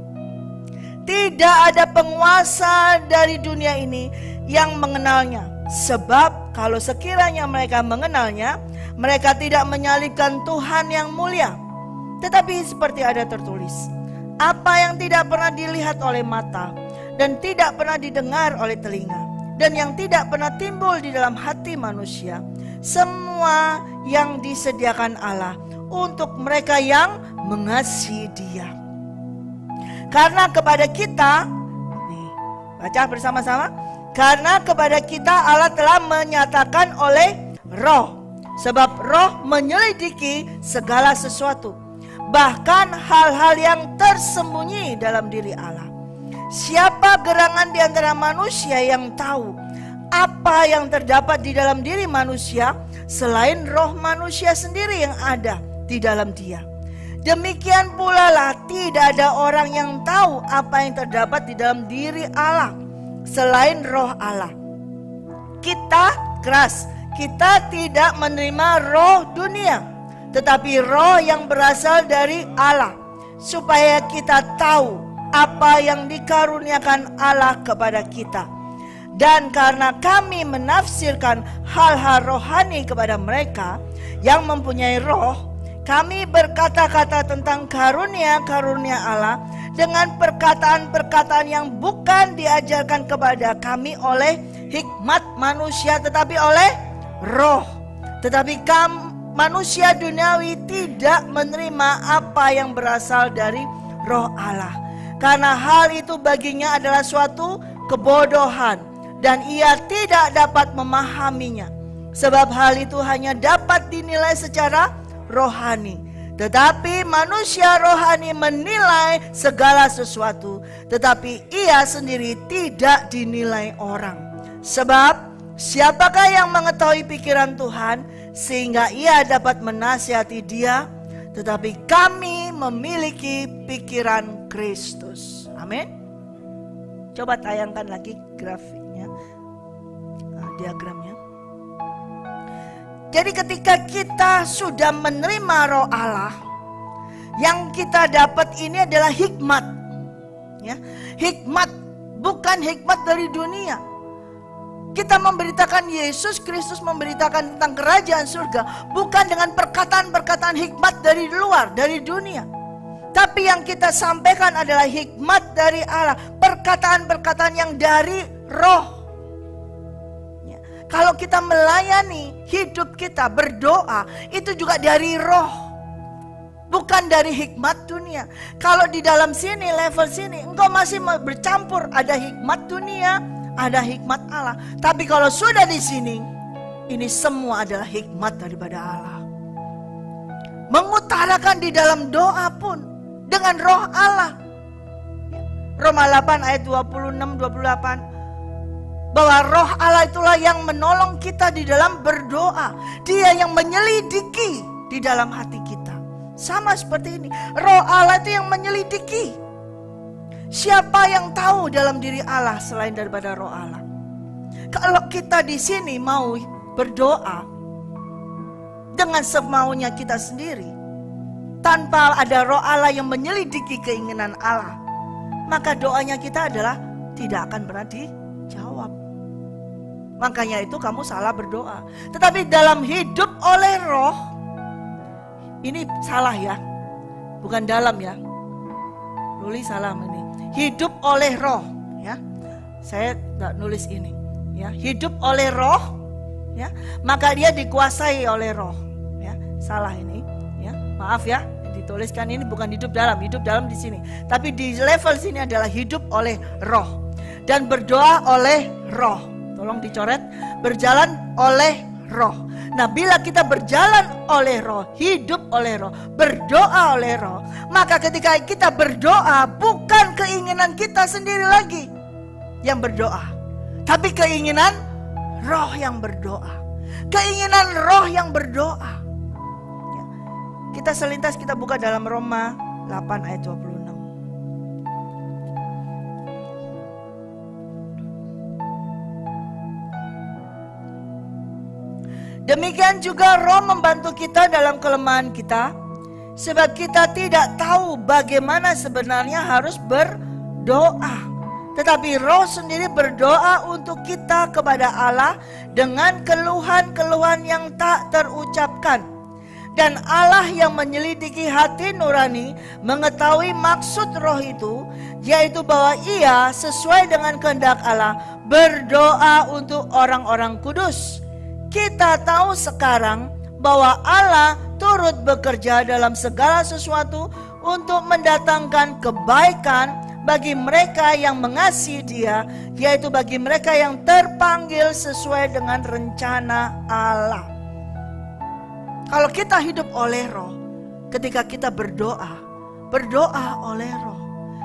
Tidak ada penguasa dari dunia ini yang mengenalnya. Sebab kalau sekiranya mereka mengenalnya, mereka tidak menyalibkan Tuhan yang mulia. Tetapi seperti ada tertulis, apa yang tidak pernah dilihat oleh mata dan tidak pernah didengar oleh telinga dan yang tidak pernah timbul di dalam hati manusia, semua yang disediakan Allah untuk mereka yang mengasihi Dia. Karena kepada kita, nih, baca bersama-sama. Karena kepada kita Allah telah menyatakan oleh Roh. Sebab Roh menyelidiki segala sesuatu, bahkan hal-hal yang tersembunyi dalam diri Allah. Siapa gerangan di antara manusia yang tahu apa yang terdapat di dalam diri manusia selain roh manusia sendiri yang ada di dalam dia? Demikian pula lah tidak ada orang yang tahu apa yang terdapat di dalam diri Allah selain roh Allah. Kita tidak menerima roh dunia, tetapi roh yang berasal dari Allah, supaya kita tahu apa yang dikaruniakan Allah kepada kita. Dan karena kami menafsirkan hal-hal rohani kepada mereka yang mempunyai roh, kami berkata-kata tentang karunia-karunia Allah dengan perkataan-perkataan yang bukan diajarkan kepada kami oleh hikmat manusia, tetapi oleh roh. Tetapi manusia duniawi tidak menerima apa yang berasal dari roh Allah, karena hal itu baginya adalah suatu kebodohan dan ia tidak dapat memahaminya. Sebab hal itu hanya dapat dinilai secara rohani. Tetapi manusia rohani menilai segala sesuatu, tetapi ia sendiri tidak dinilai orang. Sebab siapakah yang mengetahui pikiran Tuhan sehingga ia dapat menasihati dia? Tetapi kami memiliki pikiran Kristus. Amin. Coba tayangkan lagi grafiknya, diagramnya. Jadi ketika kita sudah menerima roh Allah, yang kita dapat ini adalah hikmat. Ya, hikmat bukan hikmat dari dunia. Kita memberitakan Yesus Kristus, memberitakan tentang kerajaan surga, bukan dengan perkataan-perkataan hikmat dari luar, dari dunia. Tapi yang kita sampaikan adalah hikmat dari Allah, perkataan-perkataan yang dari Roh. Ya. Kalau kita melayani hidup kita, berdoa, itu juga dari Roh, bukan dari hikmat dunia. Kalau di dalam sini, level sini, engkau masih bercampur, ada hikmat dunia, ada hikmat Allah. Tapi kalau sudah di sini, ini semua adalah hikmat daripada Allah. Mengutarakan di dalam doa pun dengan Roh Allah. Roma 8 ayat 26-28. Bahwa Roh Allah itulah yang menolong kita di dalam berdoa. Dia yang menyelidiki di dalam hati kita. Sama seperti ini, Roh Allah itu yang menyelidiki. Siapa yang tahu dalam diri Allah selain daripada Roh Allah? Kalau kita di sini mau berdoa dengan semaunya kita sendiri, tanpa ada Roh Allah yang menyelidiki keinginan Allah, maka doanya kita adalah tidak akan pernah dijawab. Makanya itu kamu salah berdoa. Tetapi dalam hidup oleh Roh, ini salah ya, bukan dalam ya. Ruli salah ini. Hidup oleh Roh, ya. Saya tidak nulis ini, ya. Hidup oleh Roh, ya. Maka dia dikuasai oleh Roh, ya. Salah ini, ya. Maaf ya, dituliskan ini bukan hidup dalam di sini. Tapi di level sini adalah hidup oleh Roh dan berdoa oleh Roh. Tolong dicoret, berjalan oleh Roh. Nah, bila kita berjalan oleh Roh, hidup oleh Roh, berdoa oleh Roh, maka ketika kita berdoa, bukan keinginan kita sendiri lagi yang berdoa, tapi keinginan Roh yang berdoa. Keinginan Roh yang berdoa. Ya. Kita selintas, kita buka dalam Roma 8 ayat 26. Demikian juga Roh membantu kita dalam kelemahan kita, sebab kita tidak tahu bagaimana sebenarnya harus berdoa. Tetapi Roh sendiri berdoa untuk kita kepada Allah dengan keluhan-keluhan yang tak terucapkan. Dan Allah yang menyelidiki hati nurani mengetahui maksud Roh itu, yaitu bahwa Ia sesuai dengan kehendak Allah berdoa untuk orang-orang kudus. Kita tahu sekarang bahwa Allah turut bekerja dalam segala sesuatu untuk mendatangkan kebaikan bagi mereka yang mengasihi Dia, yaitu bagi mereka yang terpanggil sesuai dengan rencana Allah. Kalau kita hidup oleh Roh, ketika kita berdoa oleh Roh.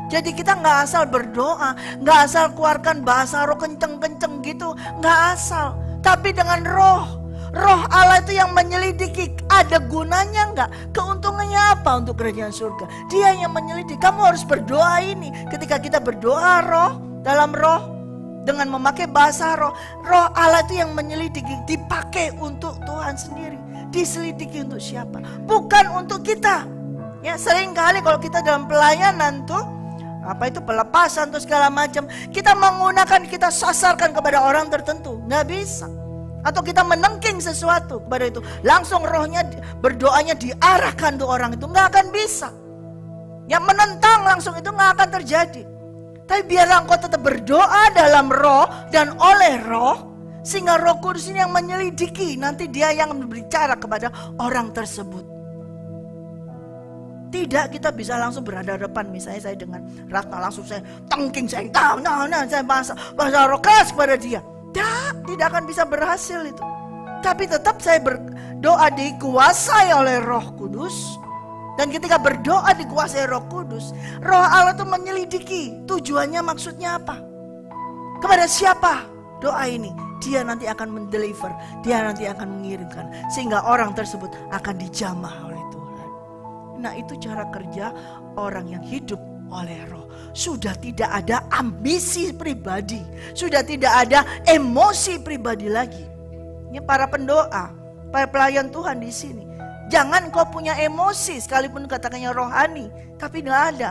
Jadi kita gak asal berdoa, gak asal keluarkan bahasa Roh kenceng-kenceng gitu, gak asal. Tapi dengan Roh Allah itu yang menyelidiki, ada gunanya enggak? Keuntungannya apa untuk kerajaan surga? Dia yang menyelidiki. Kamu harus berdoa ini. Ketika kita berdoa dalam Roh, dengan memakai bahasa Roh Allah itu yang menyelidiki, dipakai untuk Tuhan sendiri. Diselidiki untuk siapa? Bukan untuk kita. Ya, seringkali kalau kita dalam pelayanan tuh, apa itu pelepasan atau segala macam, kita menggunakan, kita sasarkan kepada orang tertentu, nggak bisa. Atau kita menengking sesuatu kepada itu, langsung rohnya berdoanya diarahkan ke orang itu, nggak akan bisa. Yang menentang langsung itu nggak akan terjadi. Tapi biarlah engkau tetap berdoa dalam Roh dan oleh Roh, sehingga Roh Kudus ini yang menyelidiki, nanti Dia yang berbicara kepada orang tersebut. Tidak kita bisa langsung berhadapan. Misalnya saya dengan Ratna langsung saya tengking, saya saya bahasa Roh keras kepada dia. Tidak akan bisa berhasil itu. Tapi tetap saya berdoa dikuasai oleh Roh Kudus. Dan ketika berdoa dikuasai Roh Kudus, Roh Allah itu menyelidiki tujuannya, maksudnya apa, kepada siapa doa ini. Dia nanti akan mendeliver, dia nanti akan mengirimkan, sehingga orang tersebut akan dijamah oleh Tuhan. Nah, itu cara kerja orang yang hidup oleh Roh. Sudah tidak ada ambisi pribadi, sudah tidak ada emosi pribadi lagi. Ini para pendoa, para pelayan Tuhan di sini. Jangan kau punya emosi, sekalipun katakannya rohani, tapi nggak ada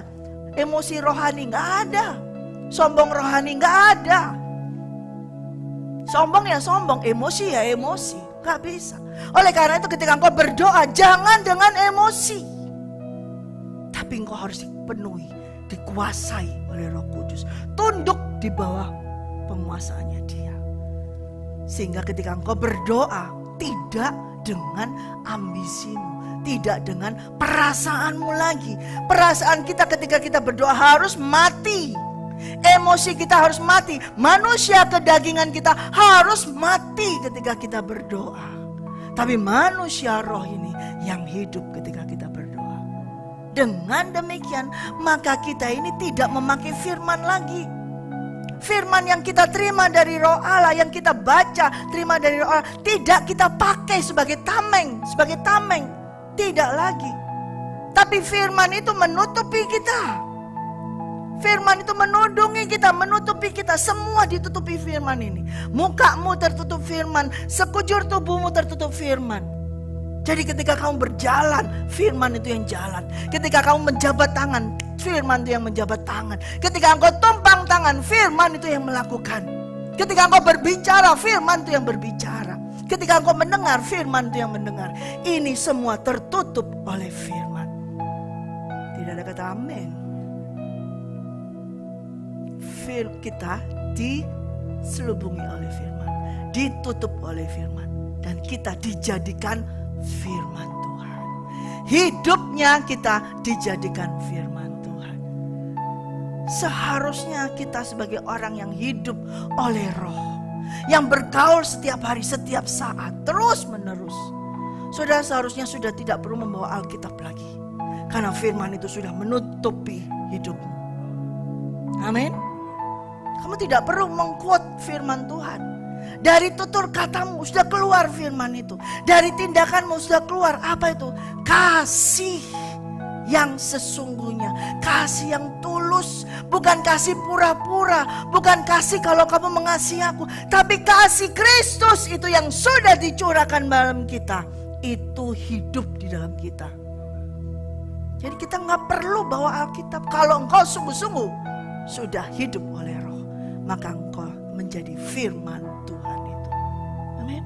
emosi rohani, nggak ada. Sombong rohani nggak ada. Sombong ya sombong, emosi ya emosi, nggak bisa. Oleh karena itu ketika engkau berdoa, jangan dengan emosi, tapi engkau harus dipenuhi, dikuasai oleh Roh Kudus, tunduk di bawah penguasaannya Dia. Sehingga ketika engkau berdoa, tidak dengan ambisimu, tidak dengan perasaanmu lagi. Perasaan kita ketika kita berdoa harus mati. Emosi kita harus mati. Manusia kedagingan kita harus mati ketika kita berdoa. Tapi manusia roh ini yang hidup ketika kita berdoa. Dengan demikian, maka kita ini tidak memakai firman lagi. Firman yang kita terima dari Roh Allah, yang kita baca, terima dari Roh Allah, tidak kita pakai sebagai tameng, tidak lagi. Tapi firman itu menutupi kita. Firman itu menudungi kita, menutupi kita. Semua ditutupi firman ini. Mukamu tertutup firman, sekujur tubuhmu tertutup firman. Jadi ketika kamu berjalan, firman itu yang jalan. Ketika kamu menjabat tangan, firman itu yang menjabat tangan. Ketika engkau tumpang tangan, firman itu yang melakukan. Ketika engkau berbicara, firman itu yang berbicara. Ketika engkau mendengar, firman itu yang mendengar. Ini semua tertutup oleh firman. Tidak ada kata amin. Kita diselubungi oleh firman, ditutup oleh firman, dan kita dijadikan firman Tuhan. Hidupnya kita dijadikan firman Tuhan. Seharusnya kita sebagai orang yang hidup oleh Roh, yang bergaul setiap hari, setiap saat, terus menerus. Saudara seharusnya sudah tidak perlu membawa Alkitab lagi, karena firman itu sudah menutupi hidupmu. Amin. Kamu tidak perlu mengquote firman Tuhan. Dari tutur katamu sudah keluar firman itu. Dari tindakanmu sudah keluar apa itu? Kasih yang sesungguhnya. Kasih yang tulus. Bukan kasih pura-pura. Bukan kasih kalau kamu mengasihi aku. Tapi kasih Kristus itu yang sudah dicurahkan dalam kita. Itu hidup di dalam kita. Jadi kita gak perlu bawa Alkitab. Kalau engkau sungguh-sungguh sudah hidup oleh Roh, maka engkau menjadi firman Tuhan itu. Amin.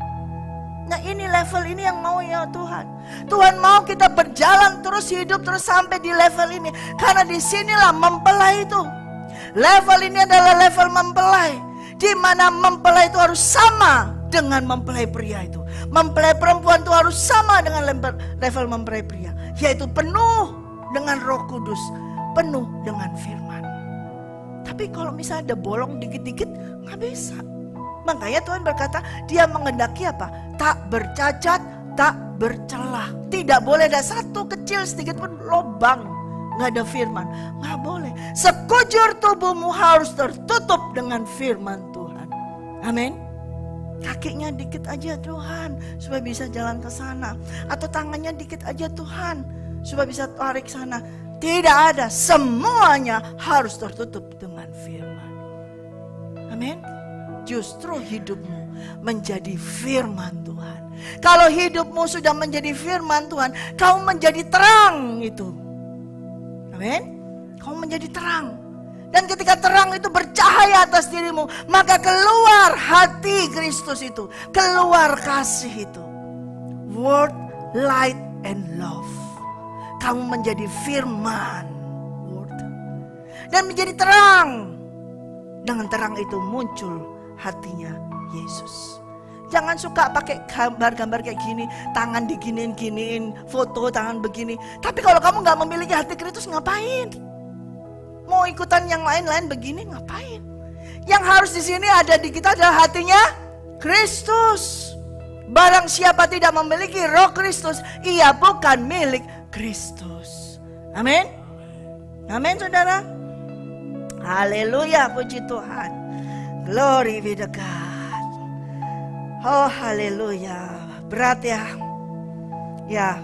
Nah ini level ini yang mau ya Tuhan. Tuhan mau kita berjalan terus, hidup terus sampai di level ini. Karena disinilah mempelai itu. Level ini adalah level mempelai, di mana mempelai itu harus sama dengan mempelai pria itu. Mempelai perempuan itu harus sama dengan level mempelai pria, yaitu penuh dengan Roh Kudus, penuh dengan firman. Tapi kalau misalnya ada bolong dikit-dikit, gak bisa. Makanya Tuhan berkata, Dia menghendaki apa? Tak bercacat, tak bercelah. Tidak boleh ada satu kecil sedikit pun lubang, gak ada firman. Gak boleh. Sekujur tubuhmu harus tertutup dengan firman Tuhan. Amin. Kakinya dikit aja Tuhan, supaya bisa jalan ke sana. Atau tangannya dikit aja Tuhan, supaya bisa tarik sana. Tidak ada, semuanya harus tertutup dengan firman. Amin. Justru hidupmu menjadi firman Tuhan. Kalau hidupmu sudah menjadi firman Tuhan, kamu menjadi terang itu. Amin. Kamu menjadi terang. Dan ketika terang itu bercahaya atas dirimu, maka keluar hati Kristus itu, keluar kasih itu. Word, light, and love. Kamu menjadi firman word. Dan menjadi terang. Dengan terang itu muncul hatinya Yesus. Jangan suka pakai gambar-gambar kayak gini, tangan diginiin-giniin, foto tangan begini. Tapi kalau kamu gak memiliki hati Kristus ngapain? Mau ikutan yang lain-lain begini ngapain? Yang harus di sini ada di kita adalah hatinya Kristus. Barang siapa tidak memiliki Roh Kristus, ia bukan milik Kristus. Amin. Amin saudara. Haleluya, puji Tuhan. Glory be to God. Oh haleluya. Berat ya. Ya.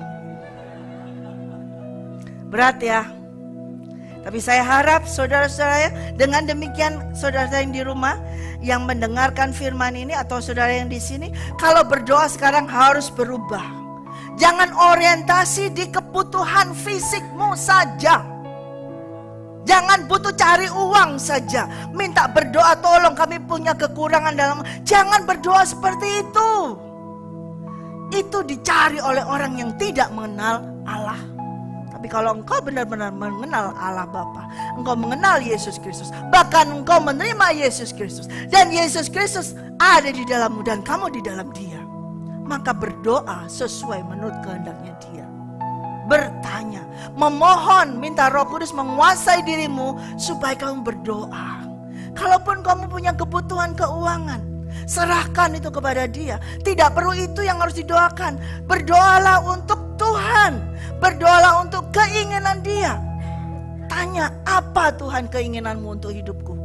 Berat ya. Tapi saya harap saudara-saudara dengan demikian saudara yang di rumah yang mendengarkan firman ini atau saudara yang di sini, kalau berdoa sekarang harus berubah. Jangan orientasi di kebutuhan fisikmu saja. Jangan butuh cari uang saja, minta berdoa, tolong kami punya kekurangan dalam. Jangan berdoa seperti itu. Itu dicari oleh orang yang tidak mengenal Allah. Tapi kalau engkau benar-benar mengenal Allah Bapa, engkau mengenal Yesus Kristus, bahkan engkau menerima Yesus Kristus, dan Yesus Kristus ada di dalammu dan kamu di dalam Dia, maka berdoa sesuai menurut kehendaknya Dia. Bertanya, memohon, minta Roh Kudus menguasai dirimu supaya kamu berdoa. Kalaupun kamu punya kebutuhan keuangan, serahkan itu kepada Dia. Tidak perlu itu yang harus didoakan. Berdoalah untuk Tuhan, berdoalah untuk keinginan Dia. Tanya, apa Tuhan keinginanmu untuk hidupku?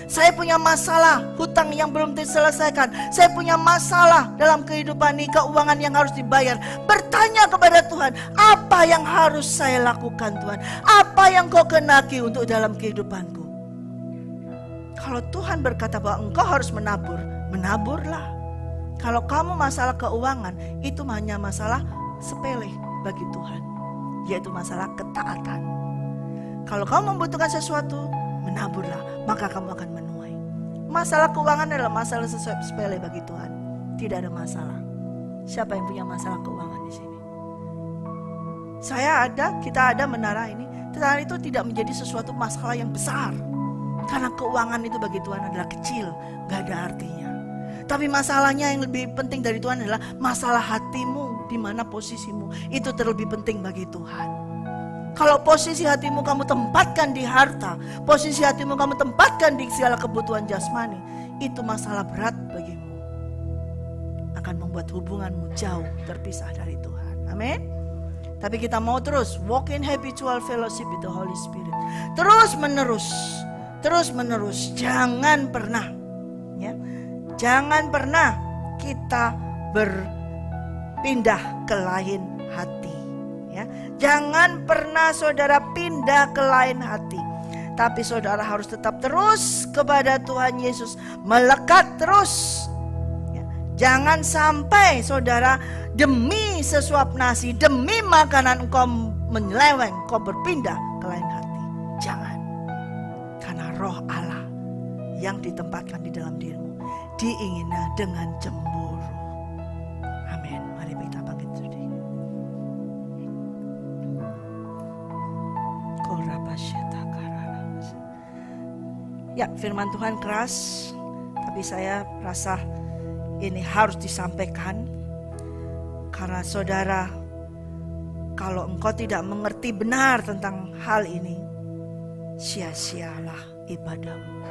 Saya punya masalah hutang yang belum diselesaikan. Saya punya masalah dalam kehidupan ini, keuangan yang harus dibayar. Bertanya kepada Tuhan, apa yang harus saya lakukan Tuhan? Apa yang kau kehendaki untuk dalam kehidupanku? Kalau Tuhan berkata bahwa engkau harus menabur, menaburlah. Kalau kamu masalah keuangan, itu hanya masalah sepele bagi Tuhan, yaitu masalah ketaatan. Kalau kamu membutuhkan sesuatu, menaburlah, maka kamu akan menuai. Masalah keuangan adalah masalah sepele bagi Tuhan. Tidak ada masalah. Siapa yang punya masalah keuangan di sini? Kita ada menara ini. Tetapi itu tidak menjadi sesuatu masalah yang besar. Karena keuangan itu bagi Tuhan adalah kecil, gak ada artinya. Tapi masalahnya yang lebih penting dari Tuhan adalah masalah hatimu, di mana posisimu. Itu terlebih penting bagi Tuhan. Kalau posisi hatimu kamu tempatkan di harta, posisi hatimu kamu tempatkan di segala kebutuhan jasmani, itu masalah berat bagimu. Akan membuat hubunganmu jauh terpisah dari Tuhan. Amin. Tapi kita mau terus walk in habitual fellowship with the Holy Spirit. Terus menerus. Jangan pernah, ya, jangan pernah kita berpindah ke lain hati. Ya. Jangan pernah saudara pindah ke lain hati. Tapi saudara harus tetap terus kepada Tuhan Yesus, melekat terus. Ya. Jangan sampai saudara demi sesuap nasi, demi makanan engkau menyeleweng, engkau berpindah ke lain hati. Jangan. Karena Roh Allah yang ditempatkan di dalam dirimu diingina dengan cemburu. Amin. Mari kita bangkit sudi. Ya, firman Tuhan keras, tapi saya rasa ini harus disampaikan. Karena saudara, kalau engkau tidak mengerti benar tentang hal ini, sia-sialah ibadahmu.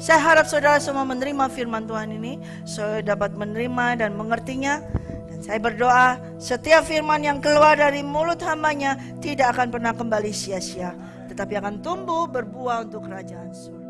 Saya harap saudara semua menerima firman Tuhan ini, saudara dapat menerima dan mengertinya. Dan saya berdoa setiap firman yang keluar dari mulut hamba-Nya tidak akan pernah kembali sia-sia, tetapi akan tumbuh berbuah untuk kerajaan surga.